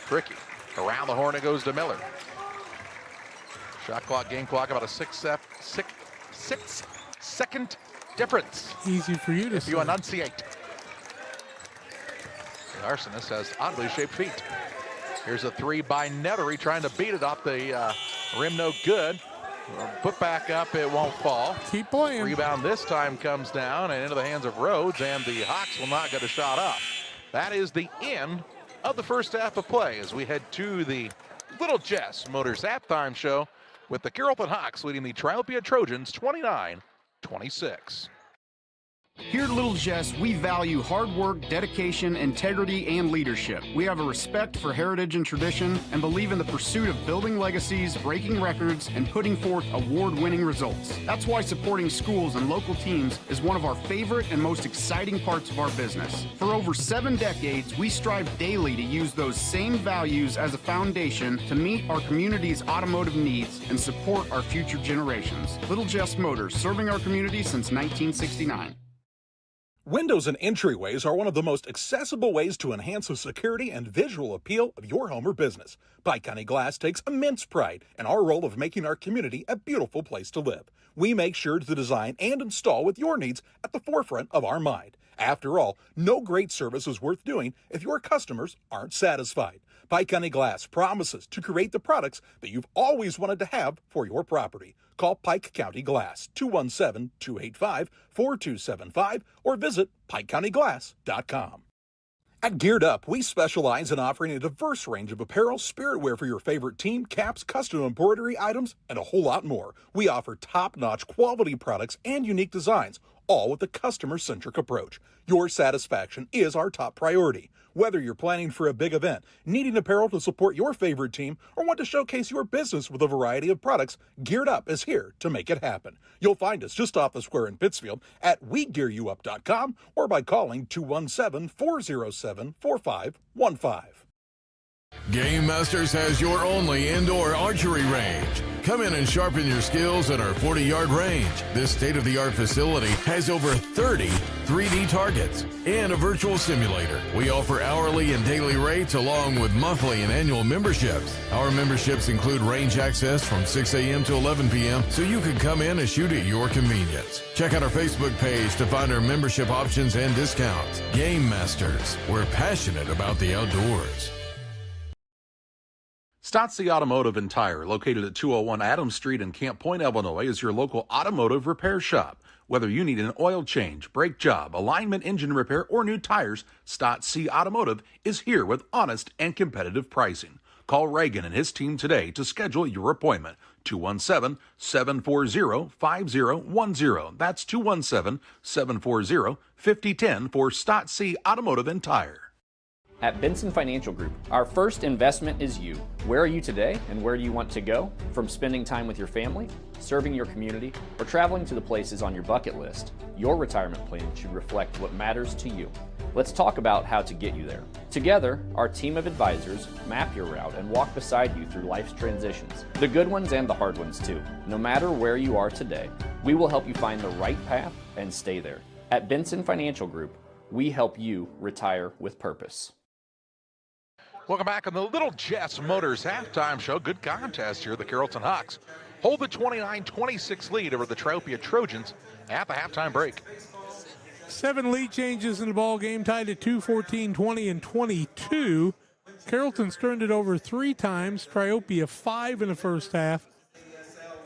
Fricky. Around the horn it goes to Miller. Shot clock, game clock, about a 6-second difference. Easy for you to if you enunciate. The arsonist has oddly shaped feet. Here's a three by Nethery, trying to beat it off the rim, no good. Put back up, it won't fall. Keep playing. Rebound this time comes down and into the hands of Rhodes, and the Hawks will not get a shot up. That is the end of the first half of play as we head to the Little Jess Motors halftime show with the Carrollton Hawks leading the Triopia Trojans 29-26. Here at Little Jess, we value hard work, dedication, integrity, and leadership. We have a respect for heritage and tradition and believe in the pursuit of building legacies, breaking records, and putting forth award-winning results. That's why supporting schools and local teams is one of our favorite and most exciting parts of our business. For over 7 decades, we strive daily to use those same values as a foundation to meet our community's automotive needs and support our future generations. Little Jess Motors, serving our community since 1969. Windows and entryways are one of the most accessible ways to enhance the security and visual appeal of your home or business. Pike County Glass takes immense pride in our role of making our community a beautiful place to live. We make sure to design and install with your needs at the forefront of our mind. After all, no great service is worth doing if your customers aren't satisfied. Pike County Glass promises to create the products that you've always wanted to have for your property. Call Pike County Glass, 217-285-4275, or visit PikeCountyGlass.com. At Geared Up, we specialize in offering a diverse range of apparel, spirit wear for your favorite team, caps, custom embroidery items, and a whole lot more. We offer top-notch quality products and unique designs, all with a customer-centric approach. Your satisfaction is our top priority. Whether you're planning for a big event, needing apparel to support your favorite team, or want to showcase your business with a variety of products, Geared Up is here to make it happen. You'll find us just off the square in Pittsfield at WeGearYouUp.com or by calling 217-407-4515. Game Masters has your only indoor archery range. Come in and sharpen your skills at our 40-yard range. This state-of-the-art facility has over 30 3D targets and a virtual simulator. We offer hourly and daily rates along with monthly and annual memberships. Our memberships include range access from 6 a.m. to 11 p.m. so you can come in and shoot at your convenience. Check out our Facebook page to find our membership options and discounts. Game Masters, we're passionate about the outdoors. Stotzi Automotive and Tire, located at 201 Adams Street in Camp Point, Illinois, is your local automotive repair shop. Whether you need an oil change, brake job, alignment engine repair, or new tires, Stotzi Automotive is here with honest and competitive pricing. Call Reagan and his team today to schedule your appointment. 217-740-5010. That's 217-740-5010 for Stotzi Automotive and Tire. At Benson Financial Group, our first investment is you. Where are you today and where do you want to go? From spending time with your family, serving your community, or traveling to the places on your bucket list, your retirement plan should reflect what matters to you. Let's talk about how to get you there. Together, our team of advisors map your route and walk beside you through life's transitions, the good ones and the hard ones too. No matter where you are today, we will help you find the right path and stay there. At Benson Financial Group, we help you retire with purpose. Welcome back on the Little Jess Motors halftime show. Good contest here. The Carrollton Hawks hold the 29-26 lead over the Triopia Trojans at the halftime break. 7 lead changes in the ball game, tied at 2, 14, 20, and 22. Carrollton's turned it over 3 times. Triopia 5 in the first half.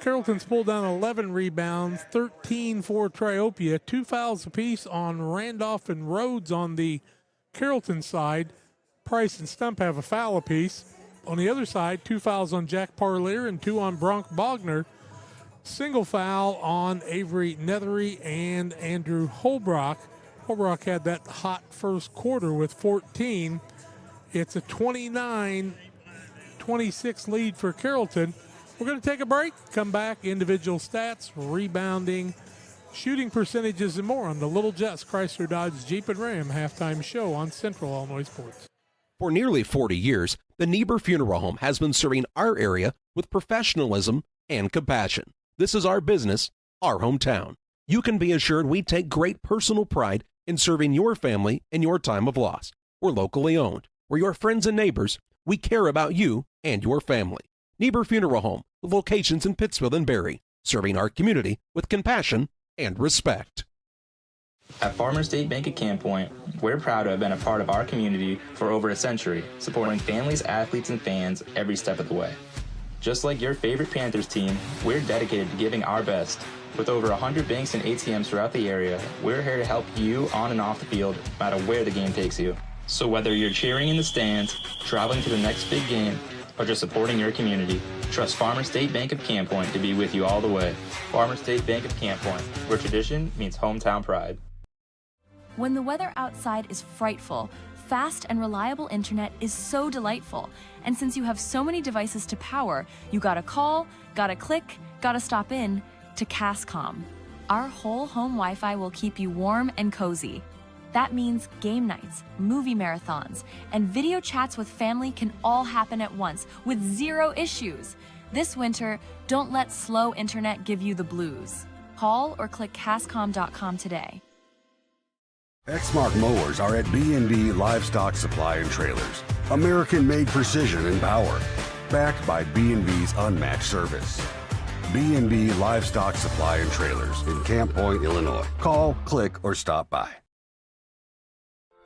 Carrollton's pulled down 11 rebounds, 13 for Triopia. 2 fouls apiece on Randolph and Rhodes on the Carrollton side. Price and Stump have a foul apiece. On the other side, 2 fouls on Jack Parlier and 2 on Bronk Bogner. Single foul on Avery Nethery and Andrew Holbrook. Holbrook had that hot first quarter with 14. It's a 29-26 lead for Carrollton. We're going to take a break, come back, individual stats, rebounding, shooting percentages, and more on the Little Jess Chrysler Dodge Jeep and Ram halftime show on Central Illinois Sports. For nearly 40 years, the Niebuhr Funeral Home has been serving our area with professionalism and compassion. This is our business, our hometown. You can be assured we take great personal pride in serving your family in your time of loss. We're locally owned. We're your friends and neighbors. We care about you and your family. Niebuhr Funeral Home, with locations in Pittsfield and Barry, serving our community with compassion and respect. At Farmers State Bank at Camp Point, we're proud to have been a part of our community for over a century, supporting families, athletes, and fans every step of the way. Just like your favorite Panthers team, we're dedicated to giving our best. With over 100 banks and ATMs throughout the area, we're here to help you on and off the field, no matter where the game takes you. So whether you're cheering in the stands, traveling to the next big game, or just supporting your community, trust Farmers State Bank of Camp Point to be with you all the way. Farmers State Bank of Camp Point, where tradition meets hometown pride. When the weather outside is frightful, fast and reliable internet is so delightful. And since you have so many devices to power, you gotta call, gotta click, gotta stop in to Cascom. Our whole home Wi-Fi will keep you warm and cozy. That means game nights, movie marathons, and video chats with family can all happen at once with 0 issues. This winter, don't let slow internet give you the blues. Call or click Cascom.com today. Exmark mowers are at B&B Livestock Supply and Trailers. American-made precision and power, backed by B&B's unmatched service. B&B Livestock Supply and Trailers in Camp Point, Illinois. Call, click, or stop by.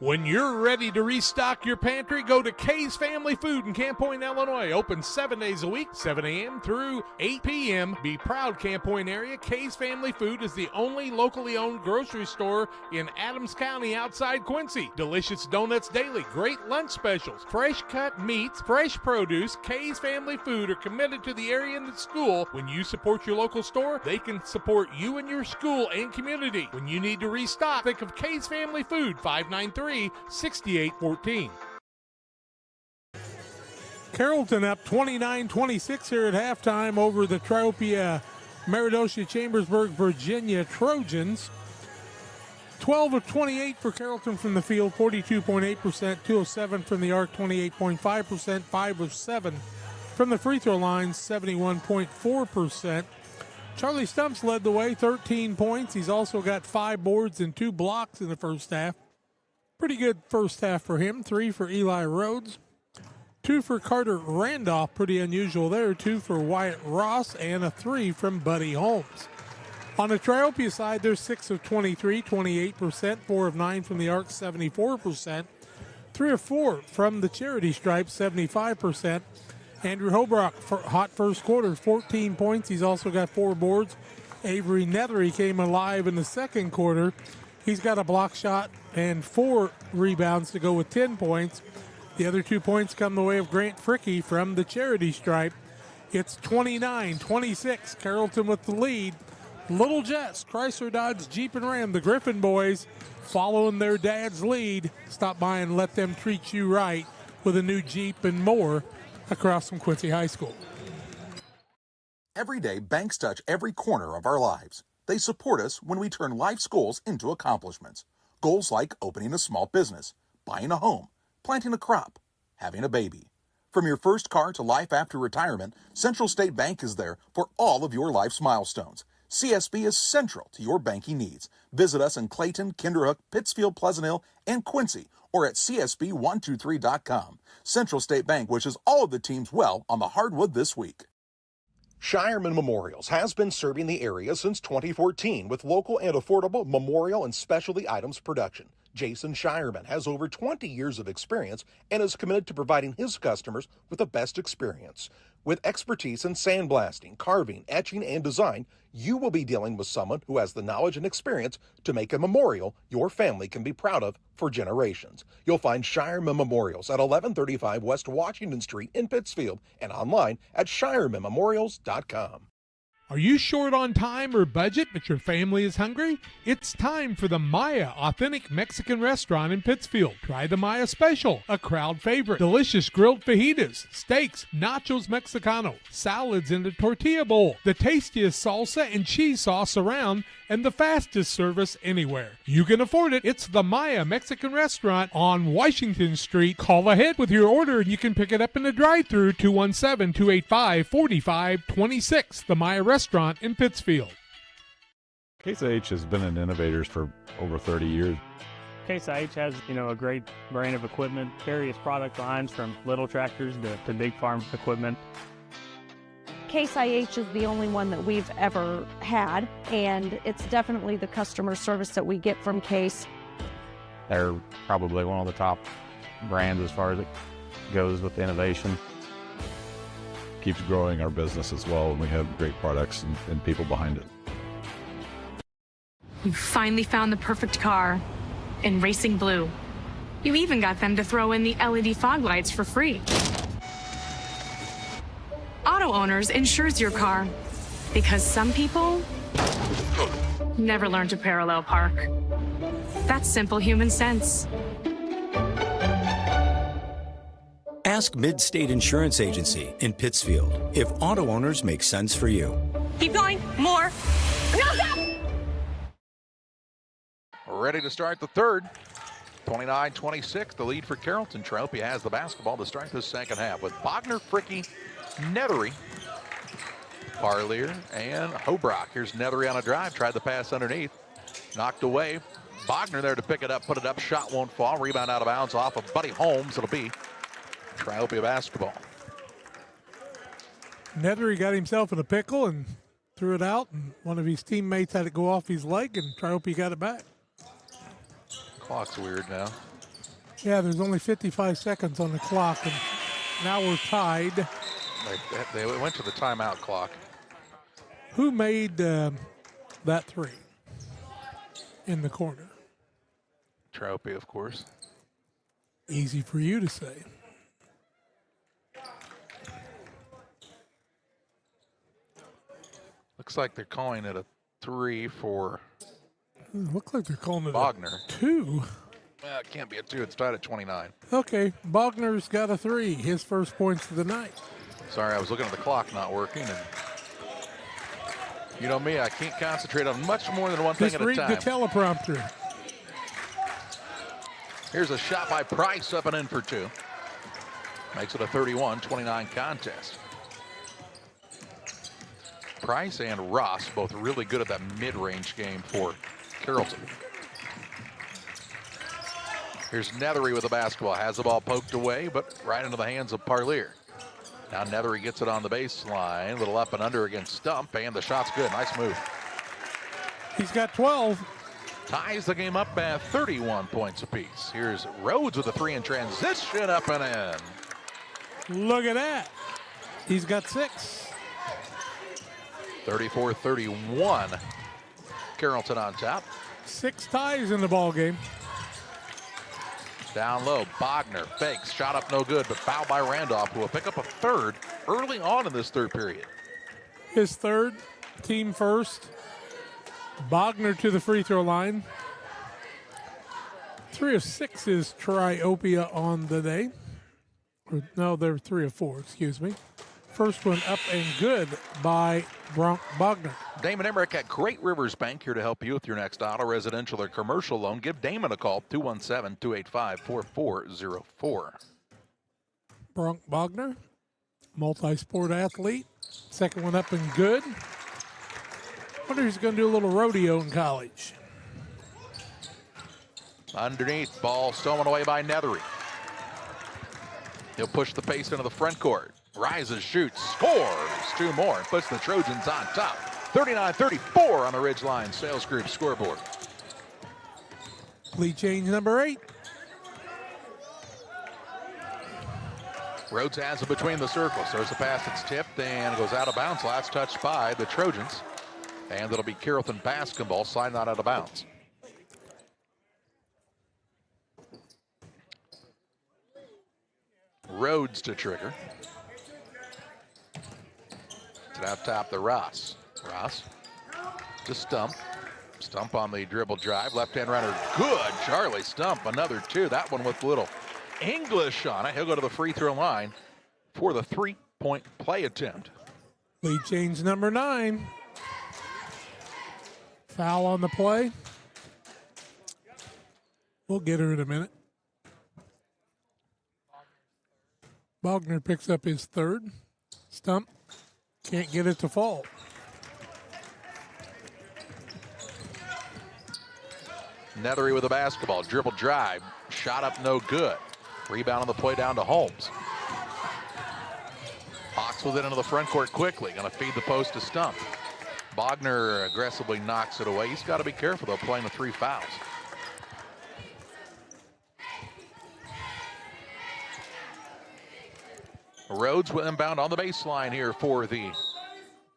When you're ready to restock your pantry, go to Kay's Family Food in Camp Point, Illinois. Open 7 days a week, 7 a.m. through 8 p.m. Be proud, Camp Point area. Kay's Family Food is the only locally owned grocery store in Adams County outside Quincy. Delicious donuts daily, great lunch specials, fresh cut meats, fresh produce. Kay's Family Food are committed to the area and the school. When you support your local store, they can support you and your school and community. When you need to restock, think of Kay's Family Food, 593-6814. Carrollton up 29-26 here at halftime over the Triopia Maridosia Chambersburg, Virginia Trojans. 12 of 28 for Carrollton from the field, 42.8%, 207 from the arc, 28.5%, 5 of 7 from the free throw line, 71.4%. Charlie Stumps led the way, 13 points. He's also got 5 boards and 2 blocks in the first half. Pretty good first half for him. 3 for Eli Rhodes, 2 for Carter Randolph, pretty unusual there, 2 for Wyatt Ross, and a 3 from Buddy Holmes. On the Triopia side, they're 6 of 23, 28%, 4 of 9 from the arc, 74%, 3 of 4 from the charity stripe, 75%. Andrew Holbrook, hot first quarter, 14 points. He's also got 4 boards. Avery Nethery came alive in the second quarter. He's got a block shot and 4 rebounds to go with 10 points. The other 2 points come the way of Grant Fricky from the charity stripe. It's 29-26, Carrollton with the lead. Little Jess, Chrysler Dodge Jeep and Ram, the Griffin boys, following their dad's lead. Stop by and let them treat you right with a new Jeep and more across from Quincy High School. Every day, banks touch every corner of our lives. They support us when we turn life's goals into accomplishments. Goals like opening a small business, buying a home, planting a crop, having a baby. From your first car to life after retirement, Central State Bank is there for all of your life's milestones. CSB is central to your banking needs. Visit us in Clayton, Kinderhook, Pittsfield, Pleasant Hill, and Quincy, or at csb123.com. Central State Bank wishes all of the teams well on the hardwood this week. Shireman Memorials has been serving the area since 2014 with local and affordable memorial and specialty items production. Jason Shireman has over 20 years of experience and is committed to providing his customers with the best experience. With expertise in sandblasting, carving, etching, and design, you will be dealing with someone who has the knowledge and experience to make a memorial your family can be proud of for generations. You'll find Shireman Memorials at 1135 West Washington Street in Pittsfield and online at shiremanmemorials.com. Are you short on time or budget, but your family is hungry? It's time for the Maya Authentic Mexican Restaurant in Pittsfield. Try the Maya Special, a crowd favorite. Delicious grilled fajitas, steaks, nachos Mexicano, salads in a tortilla bowl, the tastiest salsa and cheese sauce around, and the fastest service anywhere. You can afford it. It's the Maya Mexican Restaurant on Washington Street. Call ahead with your order and you can pick it up in the drive-thru, 217-285-4526. The Maya Restaurant in Pittsfield. Case IH has been an innovator for over 30 years. Case IH has, a great brand of equipment, various product lines from little tractors to big farm equipment. Case IH is the only one that we've ever had, and it's definitely the customer service that we get from Case. They're probably one of the top brands as far as it goes with innovation. Keeps growing our business as well, and we have great products and people behind it. You finally found the perfect car in racing blue. You even got them to throw in the LED fog lights for free. Auto Owners insures your car because some people never learn to parallel park. That's simple human sense. Ask Mid-State Insurance Agency in Pittsfield if Auto Owners make sense for you. Keep going. More. No, stop! Ready to start the third. 29-26, the lead for Carrollton. Triopia has the basketball to start the second half with Bogner, Fricky, Nethery, Parlier, and Hobrock. Here's Nethery on a drive, tried the pass underneath, knocked away. Bogner there to pick it up, put it up, shot won't fall. Rebound out of bounds off of Buddy Holmes. It'll be Triopia basketball. Nethery got himself in a pickle and threw it out, and one of his teammates had to go off his leg, and Triopia got it back. Clock's weird now. Yeah, there's only 55 seconds on the clock, and now we're tied. They went to the timeout clock. Who made that three in the corner? Triopia, of course. Easy for you to say. Looks like they're calling it a 3 for Looks like they're calling it Bogner. a 2. Well, it can't be a 2. It's tied at 29. Okay, Bogner's got a 3. His first points of the night. Sorry, I was looking at the clock not working, and you know me, I can't concentrate on much more than one thing at a time. Just read the teleprompter. Here's a shot by Price, up and in for 2. Makes it a 31-29 contest. Price and Ross both really good at that mid-range game for Carrollton. Here's Nethery with the basketball. Has the ball poked away, but right into the hands of Parlier. Now Nethery gets it on the baseline. A little up and under against Stump, and the shot's good. Nice move. He's got 12. Ties the game up at 31 points apiece. Here's Rhodes with a 3 in transition, up and in. Look at that. He's got 6. 34-31. Carrollton on top. 6 ties in the ball game. Down low, Bogner fakes, shot up no good, but fouled by Randolph, who will pick up a third early on in this third period. His third, team first. Bogner to the free throw line. 3 of 6 is Triopia on the day. No, they're 3 of 4, excuse me. First one up and good by Bogner. Damon Emmerich at Great Rivers Bank here to help you with your next auto, residential, or commercial loan. Give Damon a call, 217-285-4404. Bronk Bogner, multi-sport athlete. Second one up and good. Wonder if he's going to do a little rodeo in college. Underneath, ball stolen away by Nethery. He'll push the pace into the front court. Rises, shoots, scores 2 more, and puts the Trojans on top. 39-34 on the Ridgeline Sales Group scoreboard. Lead change number 8. Rhodes has it between the circles. There's a pass that's tipped and goes out of bounds. Last touch by the Trojans. And it'll be Carrollton basketball, sliding out of bounds. Rhodes to trigger. To out top the Ross. Ross to Stump. Stump on the dribble drive. Left-hand runner, good. Charlie Stump, another 2. That one with little English on it. He'll go to the free throw line for the 3-point play attempt. Lead change number 9. Foul on the play. We'll get her in a minute. Bogner picks up his 3rd. Stump can't get it to fall. Nethery with the basketball. Dribble drive. Shot up no good. Rebound on the play down to Holmes. Hawks with it into the front court quickly. Going to feed the post to Stump. Bogner aggressively knocks it away. He's got to be careful, though, playing with 3 fouls. Rhodes will inbound on the baseline here for the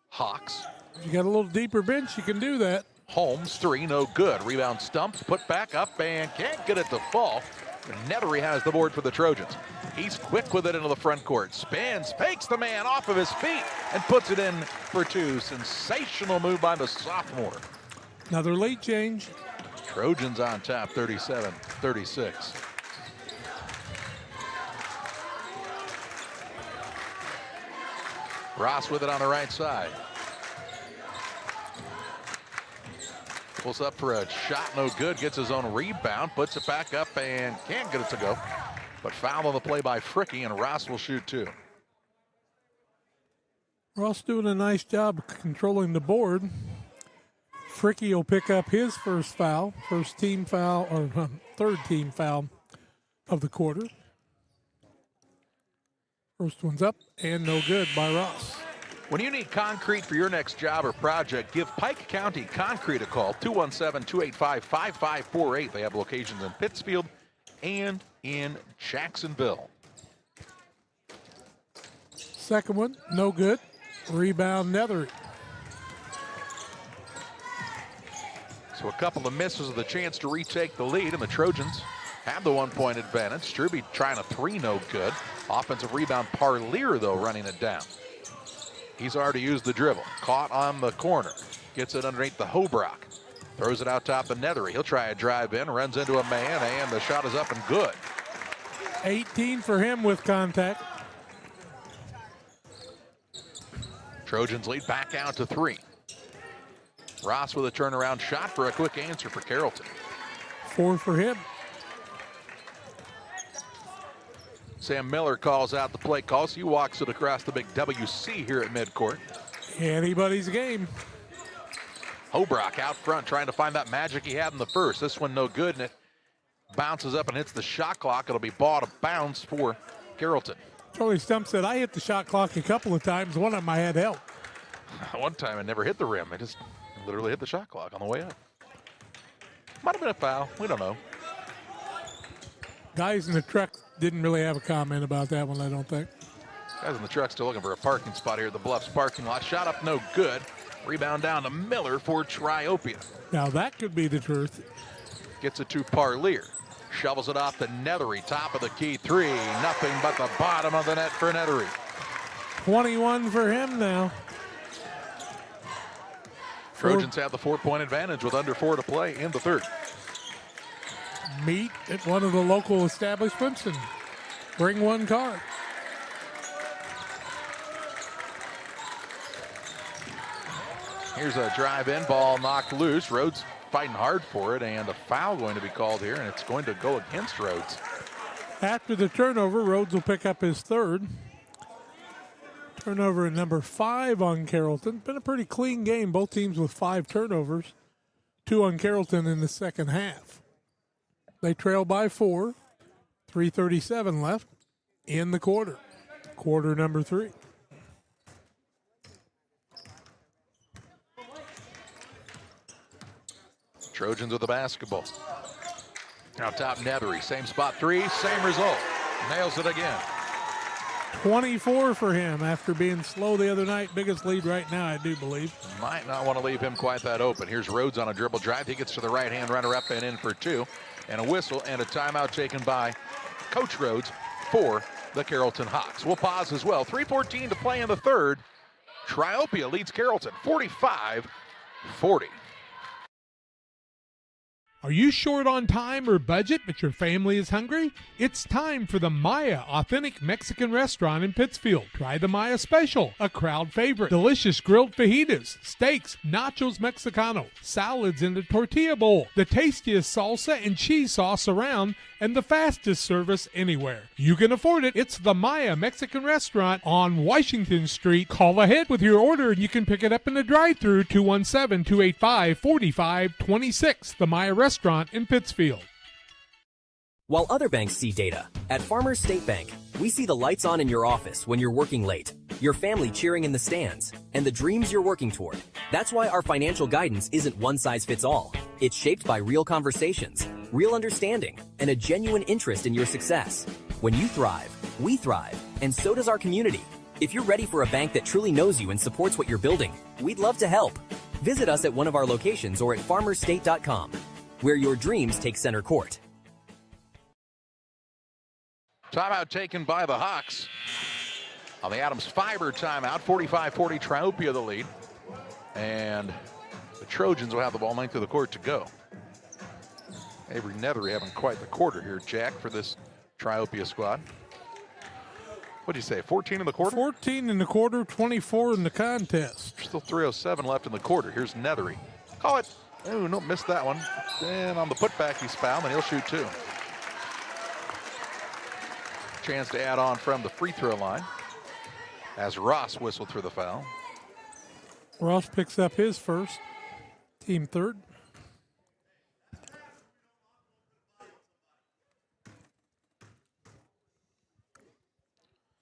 Hawks. If you got a little deeper bench, you can do that. Holmes, 3, no good. Rebound Stump, put back up and can't get it to fall. Nethery has the board for the Trojans. He's quick with it into the front court. Spins, fakes the man off of his feet, and puts it in for 2. Sensational move by the sophomore. Another lead change. Trojans on top, 37-36. Ross with it on the right side. Pulls up for a shot, no good. Gets his own rebound, puts it back up, and can't get it to go. But foul on the play by Fricky, and Ross will shoot 2. Ross doing a nice job controlling the board. Fricky will pick up his first foul, first team foul, or 3rd team foul of the quarter. First one's up and no good by Ross. When you need concrete for your next job or project, give Pike County Concrete a call, 217-285-5548. They have locations in Pittsfield and in Jacksonville. Second one, no good. Rebound, Nethery. So a couple of misses with a chance to retake the lead, and the Trojans have the 1-point advantage. Struby trying a 3, no good. Offensive rebound, Parlier, though, running it down. He's already used the dribble. Caught on the corner. Gets it underneath the Hobrock. Throws it out top the Nethery. He'll try a drive in, runs into a man, and the shot is up and good. 18 for him with contact. Trojans lead back out to 3. Ross with a turnaround shot for a quick answer for Carrollton. 4 for him. Sam Miller calls out the play call, so he walks it across the big WC here at midcourt. Anybody's game. Hobrock out front trying to find that magic he had in the first. This one no good, and it bounces up and hits the shot clock. It'll be ball to bounce for Carrollton. Charlie Stump said, I hit the shot clock a couple of times. One of them I had help. One time I never hit the rim. I just literally hit the shot clock on the way up. Might have been a foul. We don't know. Guys in the truck didn't really have a comment about that one, I don't think. Guys in the truck still looking for a parking spot here at the Bluffs parking lot. Shot up, no good. Rebound down to Miller for Triopia. Now that could be the truth. Gets it to Parlier. Shovels it off to Nethery. Top of the key 3. Nothing but the bottom of the net for Nethery. 21 for him now. Trojans have the 4-point advantage with under 4 to play in the 3rd. Meet at one of the local establishments and bring one card. Here's a drive-in, ball knocked loose. Rhodes fighting hard for it, and a foul going to be called here, and it's going to go against Rhodes. After the turnover, Rhodes will pick up his 3rd. Turnover at number 5 on Carrollton. Been a pretty clean game. Both teams with 5 turnovers. 2 on Carrollton in the second half. They trail by 4. 3:37 left in the quarter. Quarter number 3. Trojans with the basketball. Now top Nethery, same spot 3, same result. Nails it again. 24 for him after being slow the other night. Biggest lead right now, I do believe. Might not want to leave him quite that open. Here's Rhodes on a dribble drive. He gets to the right-hand runner-up and in for 2. And a whistle and a timeout taken by Coach Rhodes for the Carrollton Hawks. We'll pause as well. 3:14 to play in the third. Triopia leads Carrollton 45-40. Are you short on time or budget, but your family is hungry? It's time for the Maya Authentic Mexican Restaurant in Pittsfield. Try the Maya Special, a crowd favorite. Delicious grilled fajitas, steaks, nachos Mexicano, salads in a tortilla bowl, the tastiest salsa and cheese sauce around, and the fastest service anywhere. You can afford it. It's the Maya Mexican Restaurant on Washington Street. Call ahead with your order and you can pick it up in the drive-thru, 217-285-4526. The Maya Restaurant in Pittsfield. While other banks see data, at Farmers State Bank, we see the lights on in your office when you're working late, your family cheering in the stands, and the dreams you're working toward. That's why our financial guidance isn't one size fits all. It's shaped by real conversations, real understanding, and a genuine interest in your success. When you thrive, we thrive, and so does our community. If you're ready for a bank that truly knows you and supports what you're building, we'd love to help. Visit us at one of our locations or at farmerstate.com, where your dreams take center court. Timeout taken by the Hawks. On the Adams Fiber timeout, 45-40, Triopia the lead. And the Trojans will have the ball length of the court to go. Avery Nethery having quite the quarter here, Jack, for this Triopia squad. What did you say, 14 in the quarter? 14 in the quarter, 24 in the contest. Still 3:07 left in the quarter. Here's Nethery. Call it. Oh, no, missed that one. And on the putback, he's fouled, and he'll shoot 2. Chance to add on from the free throw line as Ross whistled for the foul. Ross picks up his first, team third.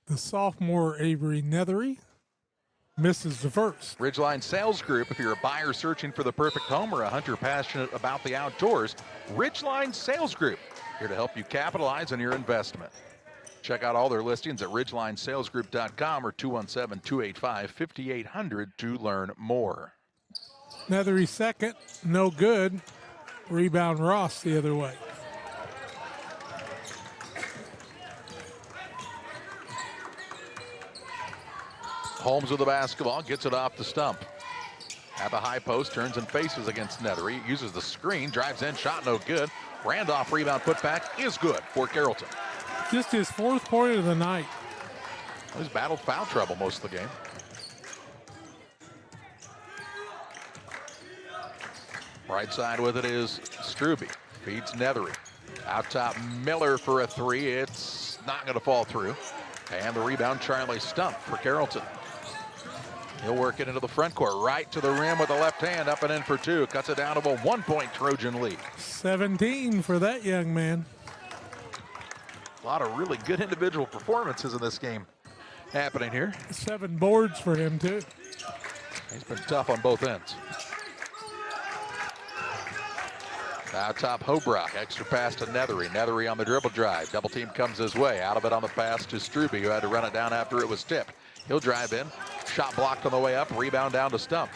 The sophomore Avery Nethery misses the first. Ridgeline Sales Group, if you're a buyer searching for the perfect home or a hunter passionate about the outdoors, Ridgeline Sales Group, here to help you capitalize on your investment. Check out all their listings at ridgelinesalesgroup.com or 217-285-5800 to learn more. Nethery second, no good. Rebound Ross the other way. Holmes with the basketball, gets it off the stump. At the high post, turns and faces against Nethery, uses the screen, drives in, shot no good. Randolph rebound putback is good for Carrollton. Just his 4th point of the night. He's battled foul trouble most of the game. Right side with it is Struby. Feeds Nethery. Out top, Miller for a 3. It's not going to fall through. And the rebound, Charlie Stump for Carrollton. He'll work it into the front court, right to the rim with the left hand, up and in for 2. Cuts it down to a 1-point Trojan lead. 17 for that young man. A lot of really good individual performances in this game happening here. 7 boards for him, too. He's been tough on both ends. Now top, Hobrock. Extra pass to Nethery. Nethery on the dribble drive. Double team comes his way. Out of it on the pass to Struby, who had to run it down after it was tipped. He'll drive in. Shot blocked on the way up. Rebound down to Stump.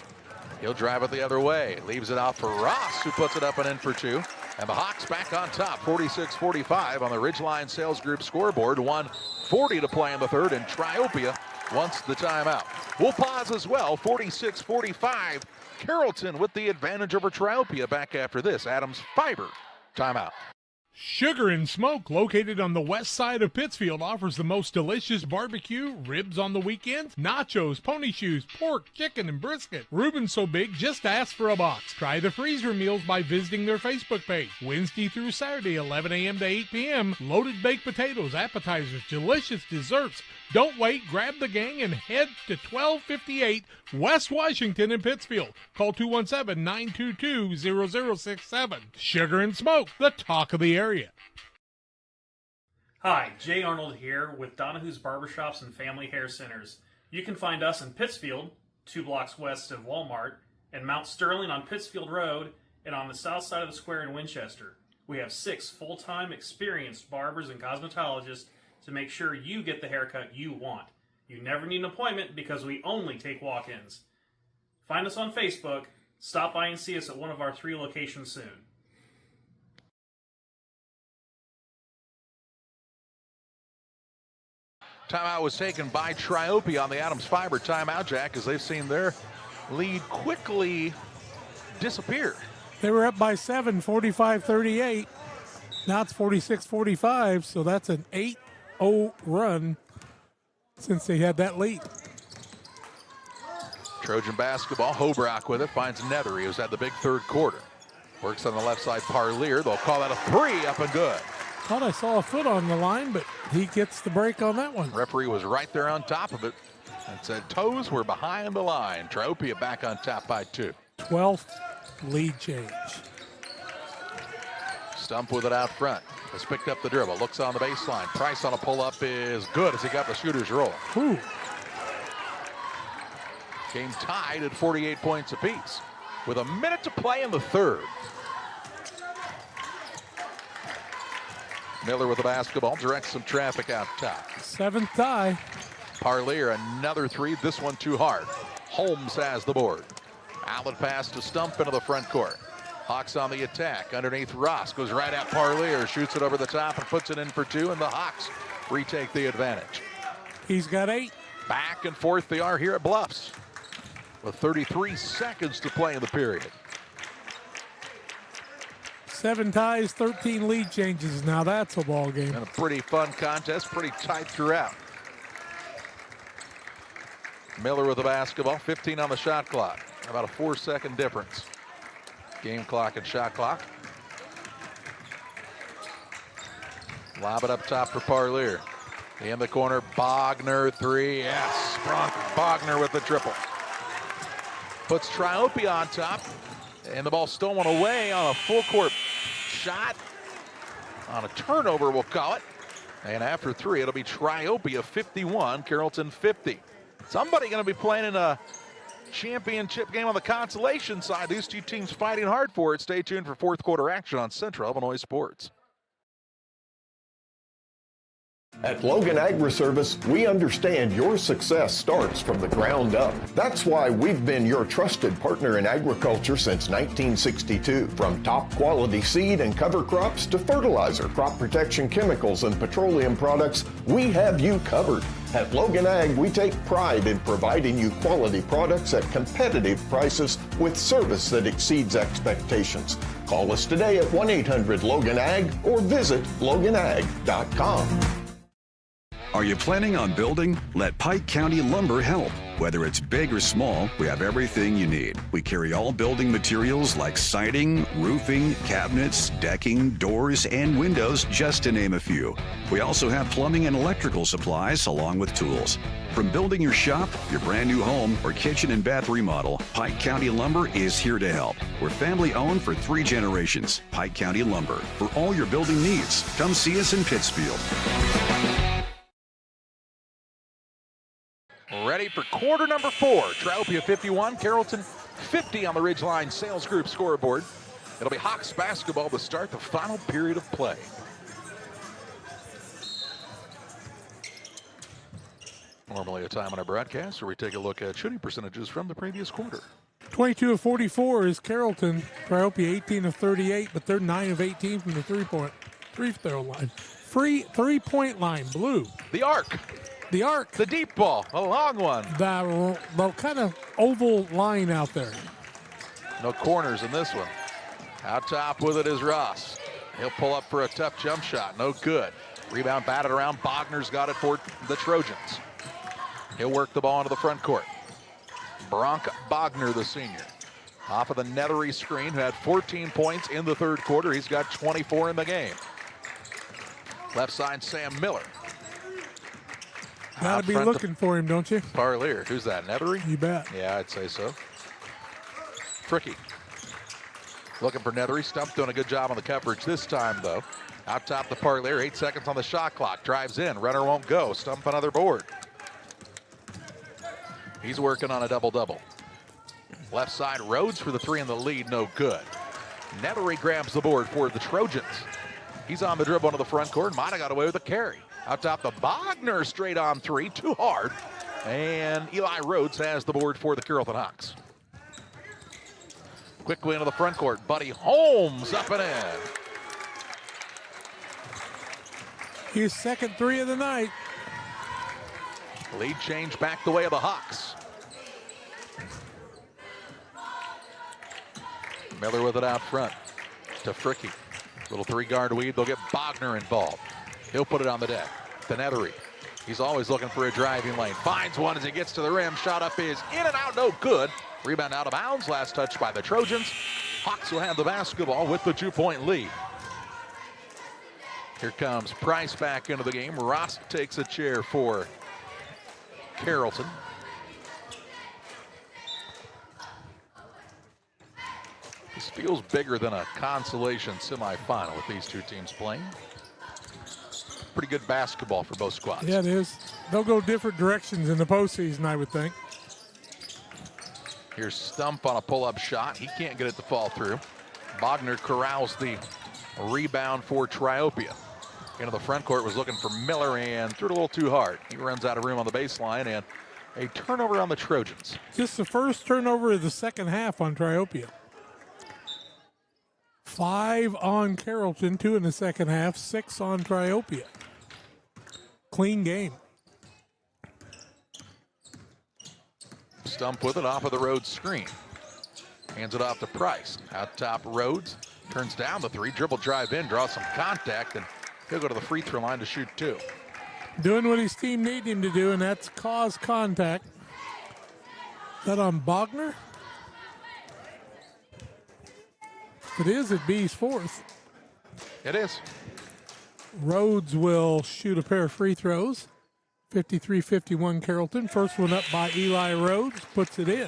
He'll drive it the other way. Leaves it out for Ross, who puts it up and in for 2. And the Hawks back on top, 46-45 on the Ridgeline Sales Group scoreboard. 1:40 to play in the third, and Triopia wants the timeout. We'll pause as well, 46-45. Carrollton with the advantage over Triopia. Back after this, Adams Fiber timeout. Sugar and Smoke, located on the west side of Pittsfield, offers the most delicious barbecue, ribs on the weekends, nachos, pony shoes, pork, chicken, and brisket. Reuben's so big, just ask for a box. Try the freezer meals by visiting their Facebook page. Wednesday through Saturday, 11 a.m. to 8 p.m. Loaded baked potatoes, appetizers, delicious desserts. Don't wait, grab the gang and head to 1258 West Washington in Pittsfield. Call 217-922-0067. Sugar and Smoke, the talk of the area. Hi, Jay Arnold here with Donahue's Barbershops and Family Hair Centers. You can find us in Pittsfield, 2 blocks west of Walmart, and Mount Sterling on Pittsfield Road, and on the south side of the square in Winchester. We have 6 full-time experienced barbers and cosmetologists to make sure you get the haircut you want. You never need an appointment because we only take walk-ins. Find us on Facebook. Stop by and see us at one of our 3 locations soon. Timeout was taken by Triopia on the Adams Fiber timeout, Jack, as they've seen their lead quickly disappear. They were up by 7, 45-38. Now it's 46-45, so that's an 8-0 run since they had that lead. Trojan basketball, Hobrock with it, finds Nethery, who's had the big third quarter. Works on the left side, Parlier. They'll call that a 3, up and good. Thought I saw a foot on the line, but he gets the break on that one. Referee was right there on top of it and said toes were behind the line. Triopia back on top by 2. 12th lead change. Stump with it out front. Has picked up the dribble. Looks on the baseline. Price on a pull-up is good as he got the shooter's roll. Ooh. Game tied at 48 points apiece with a minute to play in the third. Miller with the basketball, directs some traffic out top. 7th tie. Parlier, another 3. This one too hard. Holmes has the board. Outlet pass to Stump into the front court. Hawks on the attack. Underneath Ross. Goes right at Parlier. Shoots it over the top and puts it in for 2. And the Hawks retake the advantage. He's got 8. Back and forth they are here at Bluffs. With 33 seconds to play in the period. 7 ties, 13 lead changes. Now that's a ball game. And a pretty fun contest. Pretty tight throughout. Miller with the basketball. 15 on the shot clock. About a 4-second difference. Game clock and shot clock. Lob it up top for Parlier. In the corner, Bogner 3. Yes, Bogner with the triple. Puts Triopia on top. And the ball stolen away on a full court shot. On a turnover, we'll call it. And after 3, it'll be Triopia 51, Carrollton 50. Somebody going to be playing in a championship game on the consolation side. These 2 teams fighting hard for it. Stay tuned for 4th quarter action on Central Illinois Sports. At Logan Agri-Service, we understand your success starts from the ground up. That's why we've been your trusted partner in agriculture since 1962. From top quality seed and cover crops to fertilizer, crop protection chemicals, and petroleum products, we have you covered. At Logan Ag, we take pride in providing you quality products at competitive prices with service that exceeds expectations. Call us today at 1-800-LOGAN-AG or visit loganag.com. Are you planning on building? Let Pike County Lumber help. Whether it's big or small, we have everything you need. We carry all building materials like siding, roofing, cabinets, decking, doors, and windows, just to name a few. We also have plumbing and electrical supplies along with tools. From building your shop, your brand new home, or kitchen and bath remodel, Pike County Lumber is here to help. We're family owned for 3 generations. Pike County Lumber. For all your building needs, come see us in Pittsfield. Ready for quarter number 4. Triopia 51, Carrollton 50 on the Ridgeline Sales Group scoreboard. It'll be Hawks basketball to start the final period of play. Normally a time on our broadcast where we take a look at shooting percentages from the previous quarter. 22 of 44 is Carrollton. Triopia 18 of 38, but they're 9 of 18 from the free throw line. Free 3-point line, blue. The arc. The arc. The deep ball, a long one. The kind of oval line out there. No corners in this one. Out top with it is Ross. He'll pull up for a tough jump shot. No good. Rebound batted around. Bogner's got it for the Trojans. He'll work the ball into the front court. Bronk Bogner, the senior. Off of the Nethery screen, who had 14 points in the third quarter. He's got 24 in the game. Left side, Sam Miller. Gotta be looking for him, don't you? Parlier. Who's that, Nethery? You bet. Yeah, I'd say so. Fricky. Looking for Nethery. Stump doing a good job on the coverage this time, though. Out top the Parlier. 8 seconds on the shot clock. Drives in. Runner won't go. Stump another board. He's working on a double-double. Left side, Rhodes for the three in the lead. No good. Nethery grabs the board for the Trojans. He's on the dribble into the front court. Might have got away with a carry. Out top the Bogner, straight on three. Too hard. And Eli Rhodes has the board for the Carrollton Hawks. Quickly into the front court. Buddy Holmes up and in. His second three of the night. Lead change back the way of the Hawks. Miller with it out front to Fricky. Little three-guard weave. They'll get Bogner involved. He'll put it on the deck. To Nethery. He's always looking for a driving lane. Finds one as he gets to the rim. Shot up is in and out. No good. Rebound out of bounds. Last touch by the Trojans. Hawks will have the basketball with the 2-point lead. Here comes Price back into the game. Ross takes a chair for Carrollton. This feels bigger than a consolation semifinal with these two teams playing. Pretty good basketball for both squads. Yeah, it is. They'll go different directions in the postseason, I would think. Here's Stump on a pull-up shot. He can't get it to fall through. Bogner corrals the rebound for Triopia. Into the front court, was looking for Miller and threw it a little too hard. He runs out of room on the baseline, and a turnover on the Trojans. Just the first turnover of the second half on Triopia. 5 on Carrollton, 2 in the second half, 6 on Triopia. Clean game. Stump with it off of the Rhodes screen. Hands it off to Price. Out top, Rhodes turns down the three, dribble drive in, draws some contact, and he'll go to the free throw line to shoot 2. Doing what his team need him to do, and that's cause contact. Is that on Bogner? It is at B's fourth. It is. Rhodes will shoot a pair of free throws. 53-51 Carrollton. First one up by Eli Rhodes, puts it in.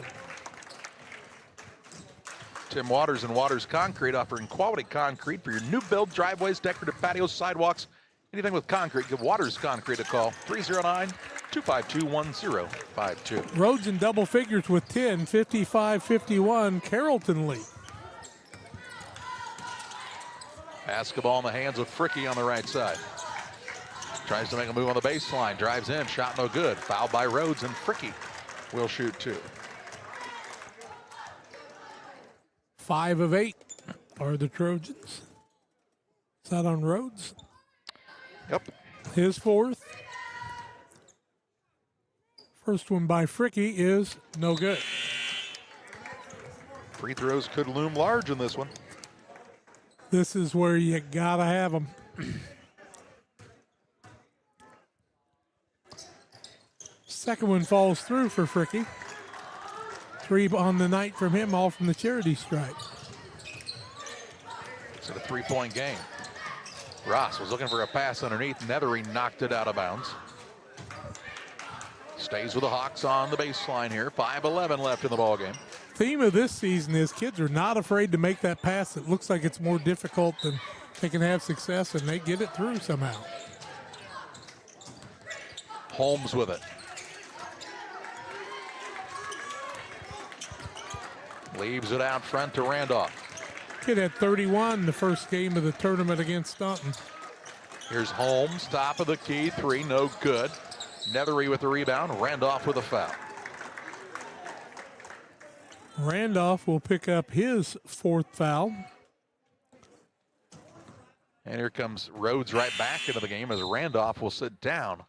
Tim Waters and Waters Concrete, offering quality concrete for your new build, driveways, decorative patios, sidewalks, anything with concrete. Give Waters Concrete a call, 309-252-1052. Rhodes in double figures with 10, 55-51, Carrollton lead. Basketball in the hands of Fricky on the right side. Tries to make a move on the baseline, drives in, shot no good. Foul by Rhodes, and Fricky will shoot 2. 5 of 8 are the Trojans. Is that on Rhodes? Yep. His fourth. First one by Fricky is no good. Free throws could loom large in this one. This is where you gotta have them. Second one falls through for Fricky. 3 on the night from him, all from the charity stripe. It's a 3-point game. Ross was looking for a pass underneath. Nethery knocked it out of bounds. Stays with the Hawks on the baseline here. 5:11 left in the ballgame. Theme of this season is kids are not afraid to make that pass. It looks like it's more difficult than they can have success, and they get it through somehow. Holmes with it. Leaves it out front to Randolph. Kid had 31 the first game of the tournament against Staunton. Here's Holmes, top of the key, 3, no good. Nethery with the rebound, Randolph with a foul. Randolph will pick up his 4th foul. And here comes Rhodes right back into the game as Randolph will sit down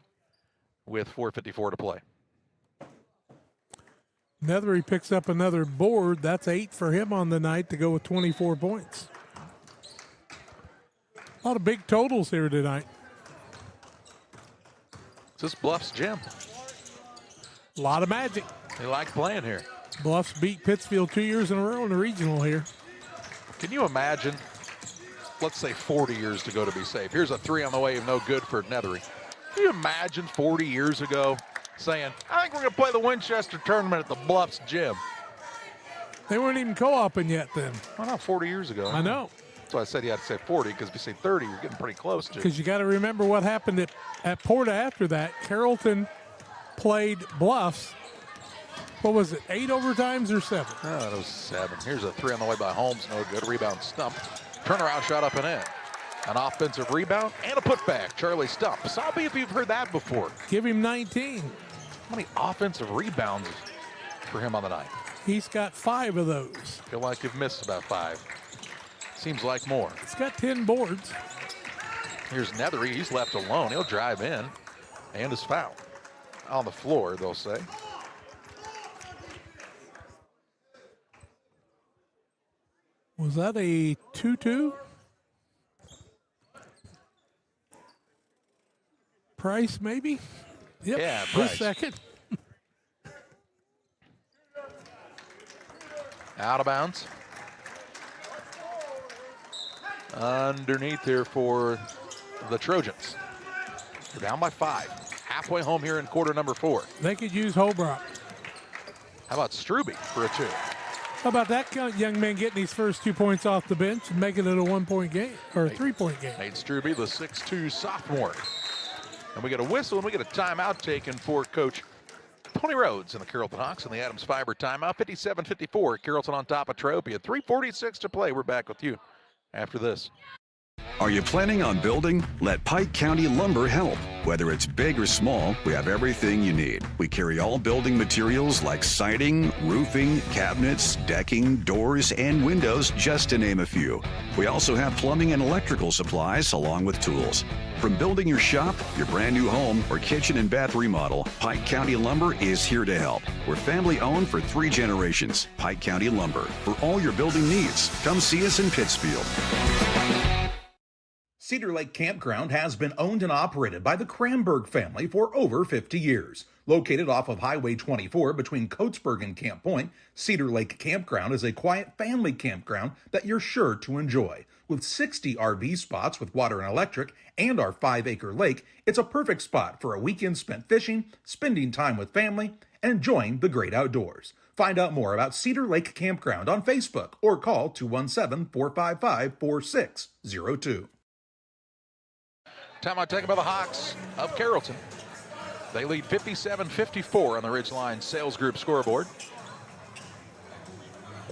with 4:54 to play. Nethery picks up another board. That's 8 for him on the night to go with 24 points. A lot of big totals here tonight. This Bluffs gym. A lot of magic. They like playing here. Bluffs beat Pittsfield 2 years in a row in the regional here. Can you imagine, let's say 40 years to go to be safe. Here's a 3 on the way, no good for Nethery. Can you imagine 40 years ago saying, I think we're going to play the Winchester tournament at the Bluffs gym? They weren't even co-oping yet then. Well, not 40 years ago. I know. That's why I said you had to say 40, because if you say 30, you're getting pretty close to. Because you got to remember what happened at Porta after that. Carrollton played Bluffs. What was it, 8 overtimes or 7? Oh, it was 7. Here's a 3 on the way by Holmes, no good. Rebound Stump. Turnaround shot up and in. An offensive rebound and a putback. Charlie Stump. Sabi, if you've heard that before. Give him 19. How many offensive rebounds for him on the night? He's got 5 of those. Feel like you've missed about 5. Seems like more. He's got 10 boards. Here's Nethery. He's left alone. He'll drive in and is fouled. On the floor, they'll say. Was that a 2-2? Price, maybe? Yep. Yeah, Price. Just a second. Out of bounds. Underneath here for the Trojans. They're down by 5. Halfway home here in quarter number 4. They could use Holbrook. How about Struby for a 2? How about that young man getting these first 2 points off the bench and making it a 1-point game, or a 3-point game? Nate Struby, the 6'2 sophomore. And we get a whistle and we get a timeout taken for Coach Tony Rhodes and the Carrollton Hawks in the Adams Fiber timeout. 57-54, Carrollton on top of Triopia. 3:46 to play. We're back with you after this. Are you planning on building? Let Pike County Lumber help. Whether it's big or small, we have everything you need. We carry all building materials like siding, roofing, cabinets, decking, doors, and windows, just to name a few. We also have plumbing and electrical supplies along with tools. From building your shop, your brand new home, or kitchen and bath remodel, Pike County Lumber is here to help. We're family owned for 3 generations. Pike County Lumber. For all your building needs, come see us in Pittsfield. Cedar Lake Campground has been owned and operated by the Kramberg family for over 50 years. Located off of Highway 24 between Coatesburg and Camp Point, Cedar Lake Campground is a quiet family campground that you're sure to enjoy. With 60 RV spots with water and electric and our 5-acre lake, it's a perfect spot for a weekend spent fishing, spending time with family, and enjoying the great outdoors. Find out more about Cedar Lake Campground on Facebook or call 217-455-4602. Timeout taken by the Hawks of Carrollton. They lead 57-54 on the Ridgeline Sales Group scoreboard.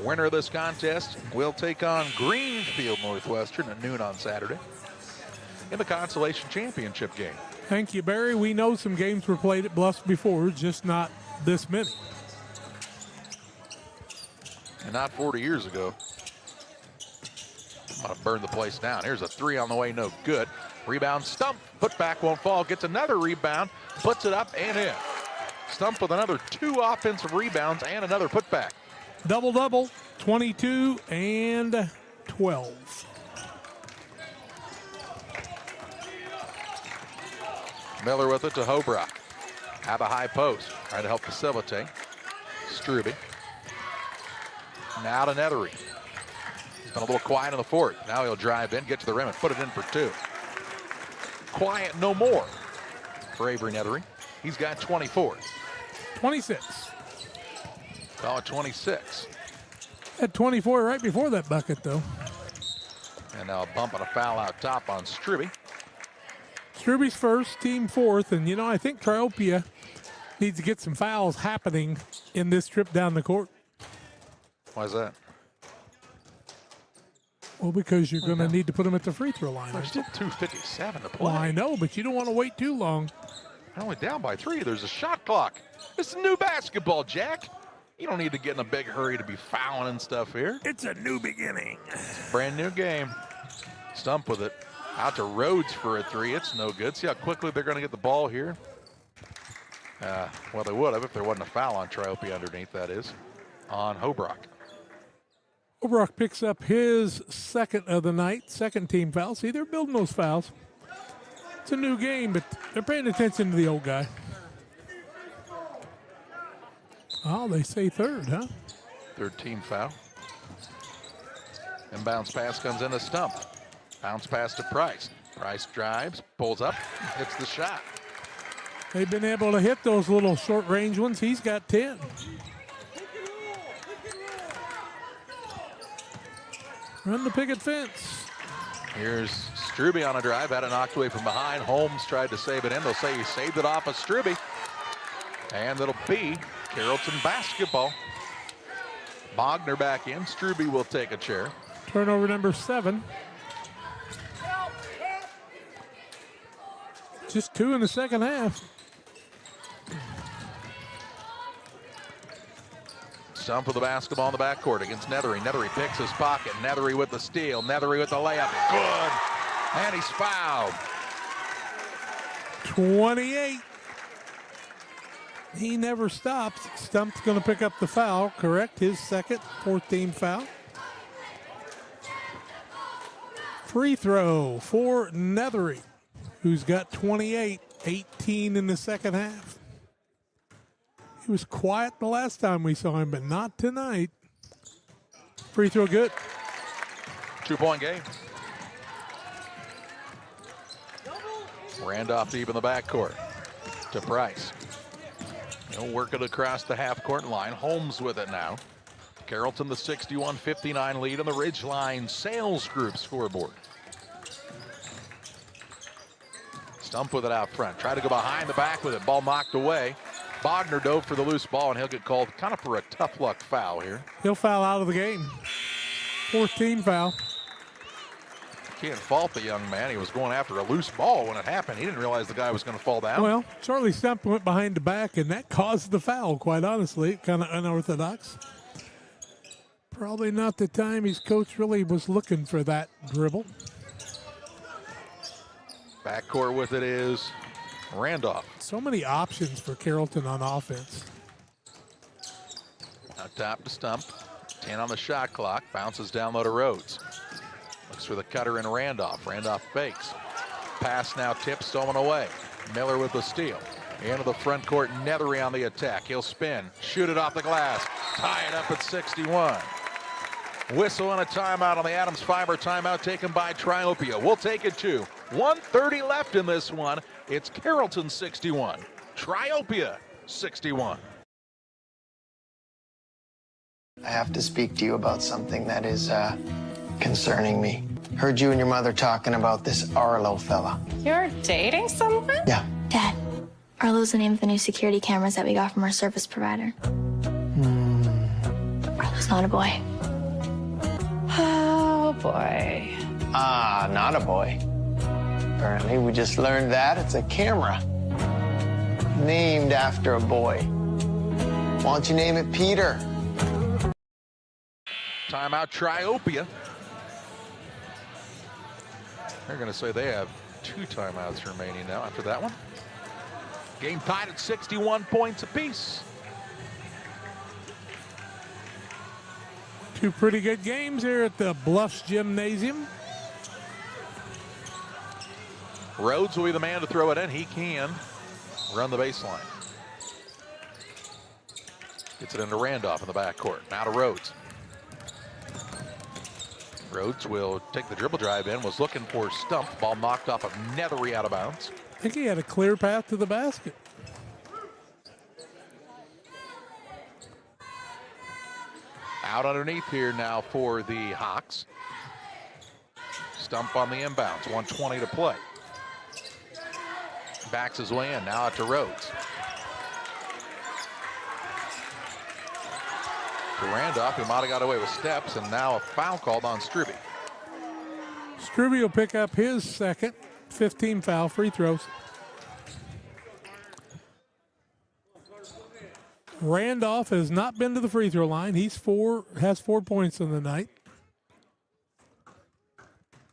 Winner of this contest will take on Greenfield Northwestern at noon on Saturday in the Consolation Championship game. Thank you, Barry. We know some games were played at Bluffs before, just not this many. And not 40 years ago. I'm going to burn the place down. Here's a 3 on the way, no good. Rebound, Stump, put back, won't fall. Gets another rebound, puts it up and in. Stump with another 2 offensive rebounds and another putback. Double-double, 22 and 12. Miller with it to Hobrock. Have a high post, trying to help facilitate. Struby. Now to Nethery. He's been a little quiet in the fourth. Now he'll drive in, get to the rim, and put it in for 2. Quiet no more for Avery Nethery. He's got 24. 26. Oh, 26. Had 24 right before that bucket, though. And now a bump and a foul out top on Struby. Struby's first, team 4th, and, you know, I think Triopia needs to get some fouls happening in this trip down the court. Why is that? Well, because you're going to need to put them at the free throw line. There's still 2:57 to play. Well, I know, but you don't want to wait too long. They're only down by 3. There's a shot clock. It's new basketball, Jack. You don't need to get in a big hurry to be fouling and stuff here. It's a new beginning. It's a brand new game. Stump with it. Out to Rhodes for a 3. It's no good. See how quickly they're going to get the ball here? Well, they would have if there wasn't a foul on Triopia underneath, that is, on Hobrock. Overrock picks up his second of the night, second team foul. See, they're building those fouls. It's a new game, but they're paying attention to the old guy. Oh, they say third, huh? Third team foul. Inbounds pass comes in to Stump. Bounce pass to Price. Price drives, pulls up, hits the shot. They've been able to hit those little short range ones. He's got 10. Run the picket fence. Here's Strube on a drive, had it knocked away from behind. Holmes tried to save it in. They'll say he saved it off of Strube. And it'll be Carrollton basketball. Bogner back in. Strube will take a chair. Turnover number 7. Just 2 in the second half. Stump with the basketball in the backcourt against Nethery. Nethery picks his pocket. Nethery with the steal. Nethery with the layup. Good. And he's fouled. 28. He never stops. Stump's going to pick up the foul, correct? His second, fourth team foul. Free throw for Nethery, who's got 28, 18 in the second half. He was quiet the last time we saw him, but not tonight. Free throw good. 2-point game. Randolph deep in the backcourt to Price. He'll work it across the half-court line. Holmes with it now. Carrollton the 61-59 lead on the Ridgeline Sales Group scoreboard. Stump with it out front. Try to go behind the back with it. Ball knocked away. Bogner dove for the loose ball, and he'll get called kind of for a tough luck foul here. He'll foul out of the game. Fourth team foul. Can't fault the young man. He was going after a loose ball when it happened. He didn't realize the guy was going to fall down. Well, Charlie Stump went behind the back, and that caused the foul, quite honestly. Kind of unorthodox. Probably not the time his coach really was looking for that dribble. Backcourt with it is Randolph. So many options for Carrollton on offense. Out top to Stump. 10 on the shot clock. Bounces down low to Rhodes. Looks for the cutter in Randolph. Randolph fakes. Pass now tipped, stolen away. Miller with the steal. Into the front court, Nethery on the attack. He'll spin, shoot it off the glass. Tie it up at 61. Whistle and a timeout on the Adams Fiber timeout taken by Triopia. We'll take it to 1:30 left in this one. It's Carrollton 61, Triopia 61. I have to speak to you about something that is concerning me. Heard you and your mother talking about this Arlo fella. You're dating someone? Yeah. Dad, Arlo's the name of the new security cameras that we got from our service provider. Arlo's not a boy. Oh, boy. Ah, not a boy. Apparently, we just learned that it's a camera named after a boy. Why don't you name it Peter? Timeout Triopia. They're going to say they have 2 timeouts remaining now after that one. Game tied at 61 points apiece. 2 pretty good games here at the Bluffs Gymnasium. Rhodes will be the man to throw it in. He can run the baseline. Gets it into Randolph in the backcourt. Now to Rhodes. Rhodes will take the dribble drive in. Was looking for Stump. Ball knocked off of Nethery out of bounds. I think he had a clear path to the basket. Out underneath here now for the Hawks. Stump on the inbounds. 1:20 to play. Backs his way in. Now out to Rhodes. To Randolph, who might have got away with steps, and now a foul called on Strube. Strube will pick up his second, 15 foul, free throws. Randolph has not been to the free throw line. Has 4 points on the night.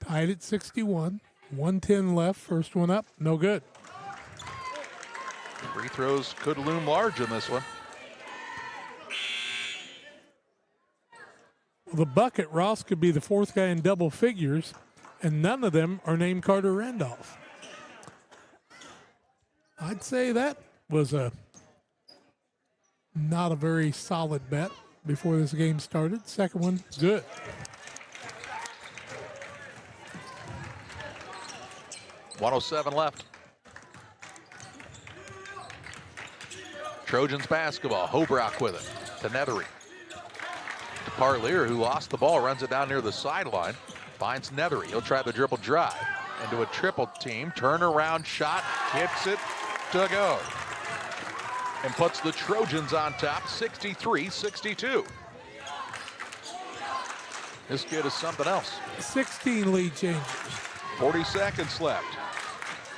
Tied at 61. 1:10 left. First one up, no good. Free throws could loom large in this one. Well, the bucket, Ross could be the fourth guy in double figures, and none of them are named Carter Randolph. I'd say that was not a very solid bet before this game started. Second one, good. .107 left. Trojans basketball. Hobrock with it to Nethery. To Parlier, who lost the ball, runs it down near the sideline. Finds Nethery. He'll try the dribble drive into a triple team. Turnaround shot. Hits it to go. And puts the Trojans on top, 63-62. This kid is something else. 16 lead changes. 40 seconds left.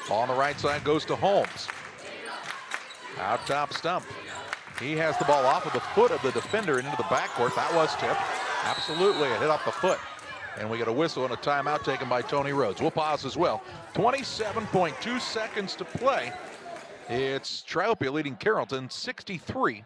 Ball on the right side goes to Holmes. Out top stump. He has the ball off of the foot of the defender and into the backcourt. That was tipped. Absolutely, it hit off the foot. And we get a whistle and a timeout taken by Tony Rhodes. We'll pause as well. 27.2 seconds to play. It's Triopia leading Carrollton 63-62.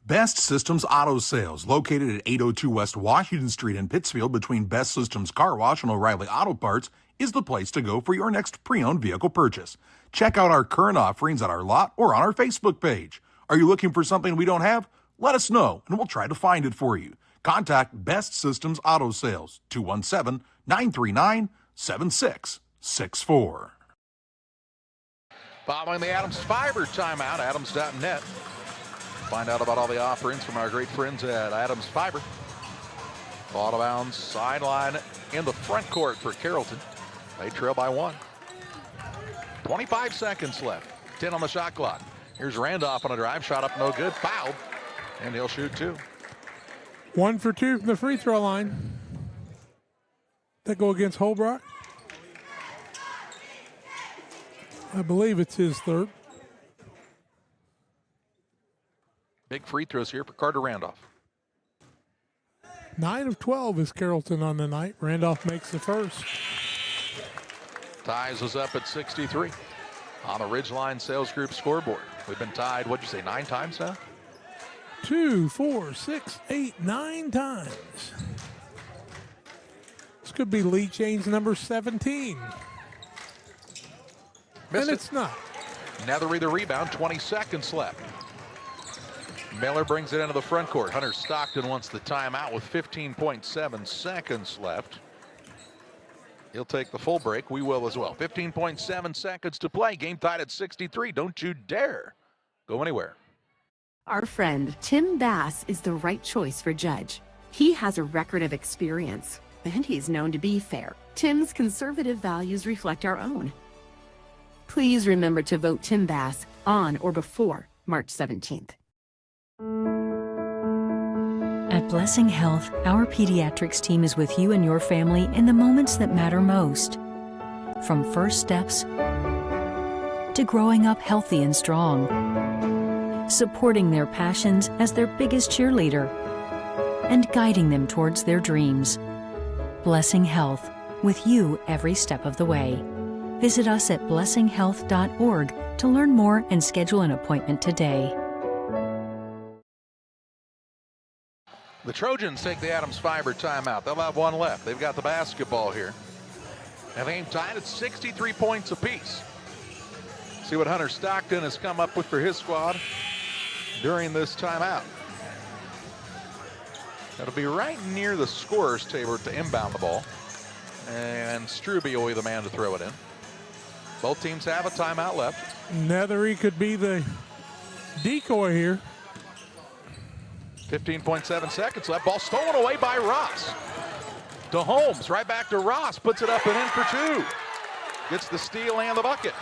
Best Systems Auto Sales, located at 802 West Washington Street in Pittsfield between Best Systems Car Wash and O'Reilly Auto Parts, is the place to go for your next pre-owned vehicle purchase. Check out our current offerings at our lot or on our Facebook page. Are you looking for something we don't have? Let us know, and we'll try to find it for you. Contact Best Systems Auto Sales, 217-939-7664. Following the Adams Fiber timeout, adams.net. Find out about all the offerings from our great friends at Adams Fiber. Ball out of bounds, sideline in the front court for Carrollton. They trail by 1. 25 seconds left. 10 on the shot clock. Here's Randolph on a drive. Shot up, no good. Fouled. And he'll shoot 2. 1 for 2 from the free throw line. That go against Holbrook. I believe it's his third. Big free throws here for Carter Randolph. 9 of 12 is Carrollton on the night. Randolph makes the first. Ties us up at 63 on the Ridgeline Sales Group scoreboard. We've been tied, what'd you say, 9 times now? 2, 4, 6, 8, 9 times. This could be lead change number 17. And it's not. Nethery the rebound, 20 seconds left. Miller brings it into the front court. Hunter Stockton wants the timeout with 15.7 seconds left. He'll take the full break. We will as well. 15.7 seconds to play. Game tied at 63. Don't you dare go anywhere. Our friend Tim Bass is the right choice for Judge. He has a record of experience, and he's known to be fair. Tim's conservative values reflect our own. Please remember to vote Tim Bass on or before March 17th. At Blessing Health, our pediatrics team is with you and your family in the moments that matter most. From first steps to growing up healthy and strong, supporting their passions as their biggest cheerleader, and guiding them towards their dreams. Blessing Health, with you every step of the way. Visit us at blessinghealth.org to learn more and schedule an appointment today. The Trojans take the Adams Fiber timeout. They'll have 1 left. They've got the basketball here. And the game tied at 63 points apiece. See what Hunter Stockton has come up with for his squad during this timeout. That'll be right near the scorer's table to inbound the ball. And Struby will be the man to throw it in. Both teams have a timeout left. Nethery could be the decoy here. 15.7 seconds left. Ball stolen away by Ross. To Holmes, right back to Ross. Puts it up and in for 2. Gets the steal and the bucket.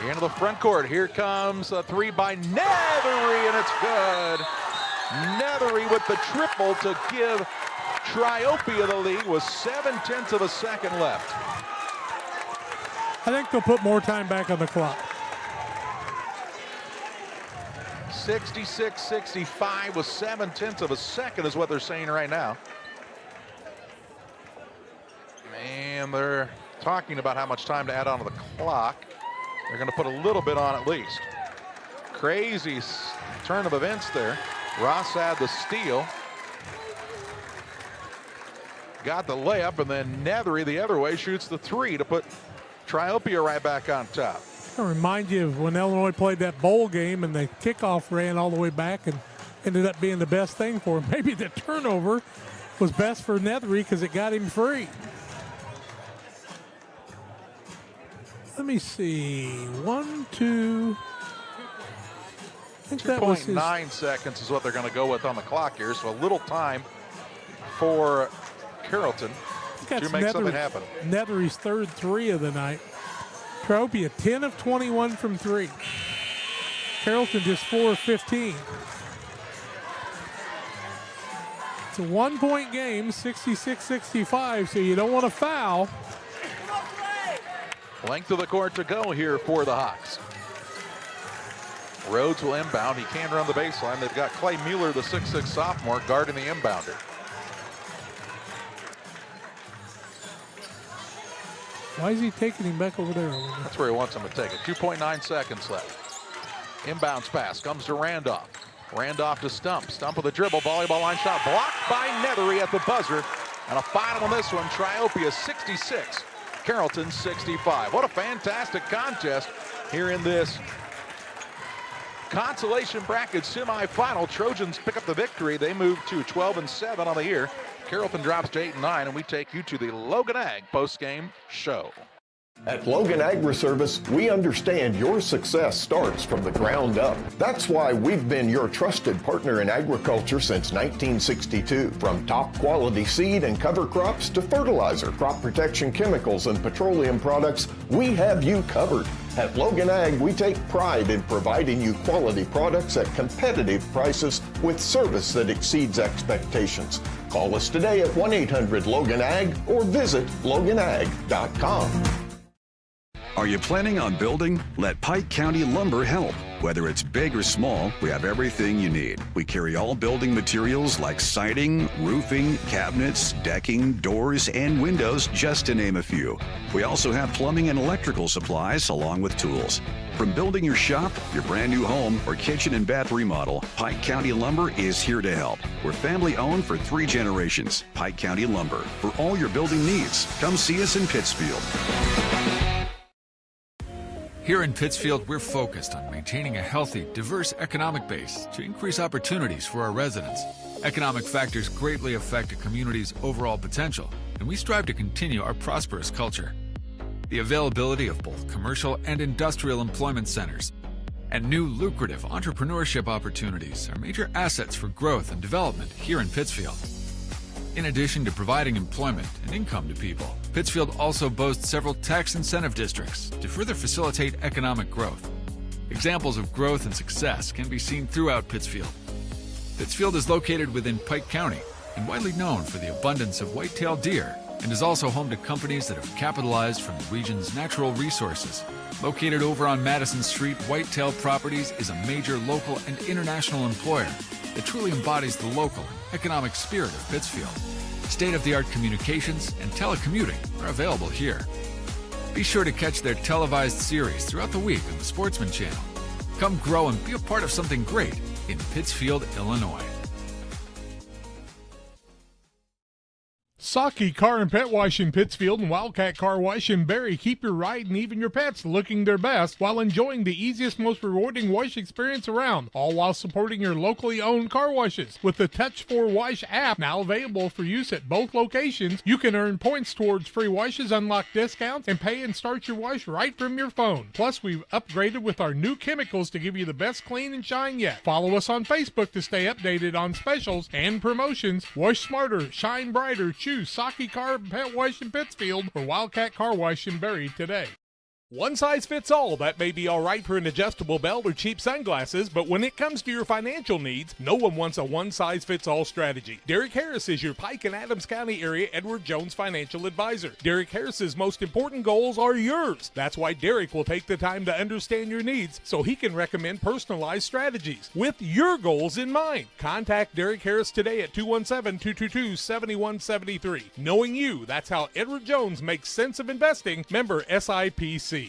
Into the front court. Here comes a three by Nethery, and it's good. Nethery with the triple to give Triopia the lead with 0.7 of a second left. I think they'll put more time back on the clock. 66-65 with 0.7 of a second is what they're saying right now. And they're talking about how much time to add onto the clock. They're going to put a little bit on at least. Crazy turn of events there. Ross had the steal. Got the layup, and then Nethery the other way shoots the three to put Triopia right back on top. I'll remind you of when Illinois played that bowl game and the kickoff ran all the way back and ended up being the best thing for him. Maybe the turnover was best for Nethery because it got him free. Let me see. 1, 2. I think that was 2.9 seconds is what they're going to go with on the clock here. So a little time for Carrollton to make something happen. Nethery's third three of the night. Triopia 10 of 21 from three. Carrollton just 4 of 15. It's a 1-point game, 66-65, so you don't want to foul. Length of the court to go here for the Hawks. Rhodes will inbound. He can run the baseline. They've got Clay Mueller, the 6'6 sophomore, guarding the inbounder. Why is he taking him back over there? That's where he wants him to take it. 2.9 seconds left. Inbounds pass comes to Randolph. Randolph to Stump. Stump with a dribble. Volleyball line shot blocked by Nethery at the buzzer. And a final on this one. Triopia 66. Carrollton 65. What a fantastic contest here in this consolation bracket semifinal. Trojans pick up the victory. They move to 12-7 on the year. Carrollton drops to 8-9, and we take you to the Logan Ag postgame show. At Logan Agri-Service, we understand your success starts from the ground up. That's why we've been your trusted partner in agriculture since 1962. From top quality seed and cover crops to fertilizer, crop protection chemicals, and petroleum products, we have you covered. At Logan Ag, we take pride in providing you quality products at competitive prices with service that exceeds expectations. Call us today at 1-800-LOGAN-AG or visit loganag.com. Are you planning on building? Let Pike County Lumber help. Whether it's big or small, we have everything you need. We carry all building materials like siding, roofing, cabinets, decking, doors, and windows, just to name a few. We also have plumbing and electrical supplies along with tools. From building your shop, your brand new home, or kitchen and bath remodel, Pike County Lumber is here to help. We're family owned for 3 generations. Pike County Lumber. For all your building needs, come see us in Pittsfield. Here in Pittsfield, we're focused on maintaining a healthy, diverse economic base to increase opportunities for our residents. Economic factors greatly affect a community's overall potential, and we strive to continue our prosperous culture. The availability of both commercial and industrial employment centers and new lucrative entrepreneurship opportunities are major assets for growth and development here in Pittsfield. In addition to providing employment and income to people, Pittsfield also boasts several tax incentive districts to further facilitate economic growth. Examples of growth and success can be seen throughout Pittsfield. Pittsfield is located within Pike County and widely known for the abundance of white-tailed deer, and is also home to companies that have capitalized from the region's natural resources. Located over on Madison Street, Whitetail Properties is a major local and international employer that truly embodies the local and economic spirit of Pittsfield. State-of-the-art communications and telecommuting are available here. Be sure to catch their televised series throughout the week on the Sportsman Channel. Come grow and be a part of something great in Pittsfield, Illinois. Saki Car and Pet Wash in Pittsfield and Wildcat Car Wash in Barry keep your ride and even your pets looking their best while enjoying the easiest, most rewarding wash experience around, all while supporting your locally owned car washes. With the Touch4 Wash app now available for use at both locations, you can earn points towards free washes, unlock discounts, and pay and start your wash right from your phone. Plus, we've upgraded with our new chemicals to give you the best clean and shine yet. Follow us on Facebook to stay updated on specials and promotions. Wash smarter, shine brighter, choose Saki Car and Pet Wash in Pittsfield or Wildcat Car Wash in Barry today. One size fits all. That may be all right for an adjustable belt or cheap sunglasses, but when it comes to your financial needs, no one wants a one-size-fits-all strategy. Derek Harris is your Pike and Adams County area Edward Jones financial advisor. Derek Harris's most important goals are yours. That's why Derek will take the time to understand your needs so he can recommend personalized strategies with your goals in mind. Contact Derek Harris today at 217-222-7173. Knowing you, that's how Edward Jones makes sense of investing. Member SIPC.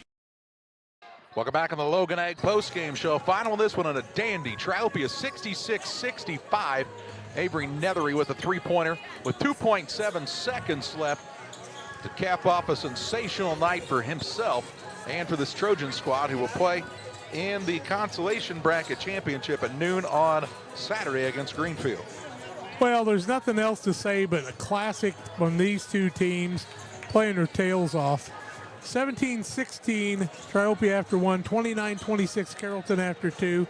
Welcome back on the Logan Ag postgame show. Final on this one on a dandy. Triopia 66-65. Avery Nethery with a three-pointer with 2.7 seconds left to cap off a sensational night for himself and for this Trojan squad, who will play in the Consolation Bracket Championship at noon on Saturday against Greenfield. Well, there's nothing else to say but a classic from these two teams playing their tails off. 17-16, Triopia after one, 29-26, Carrollton after two,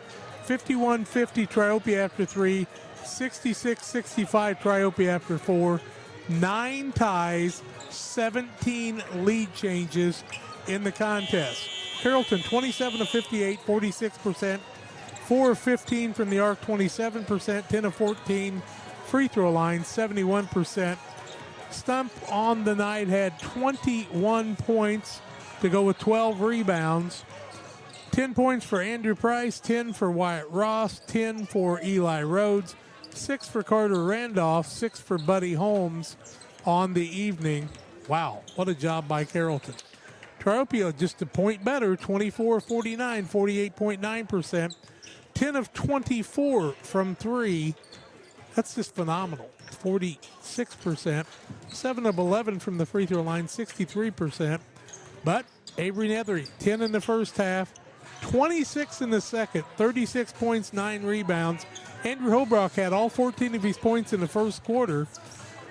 51-50, Triopia after three, 66-65, Triopia after four, 9 ties, 17 lead changes in the contest. Carrollton 27 of 58, 46%, 4 of 15 from the arc, 27%, 10 of 14 free throw line, 71%. Stump on the night had 21 points to go with 12 rebounds. 10 points for Andrew Price, 10 for Wyatt Ross, 10 for Eli Rhodes, 6 for Carter Randolph, 6 for Buddy Holmes on the evening. Wow, what a job by Carrollton. Triopia just a point better, 24-49, 48.9%. 10 of 24 from three. That's just phenomenal. 46%. 7 of 11 from the free throw line, 63%. But Avery Nethery, 10 in the first half, 26 in the second, 36 points, 9 rebounds. Andrew Hobrock had all 14 of his points in the first quarter.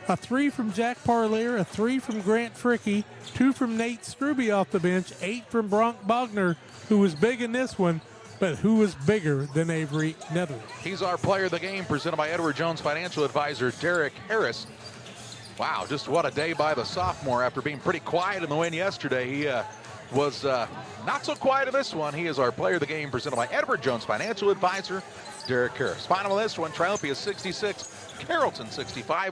A 3 from Jack Parlier, a 3 from Grant Fricky, 2 from Nate Struby off the bench, 8 from Bronk Bogner, who was big in this one, but who was bigger than Avery Nethery? He's our player of the game, presented by Edward Jones financial advisor Derek Harris. Wow, just what a day by the sophomore. After being pretty quiet in the win yesterday, he was not so quiet in this one. He is our player of the game, presented by Edward Jones financial advisor Derek Harris. Final of this one, Triopia 66, Carrollton 65.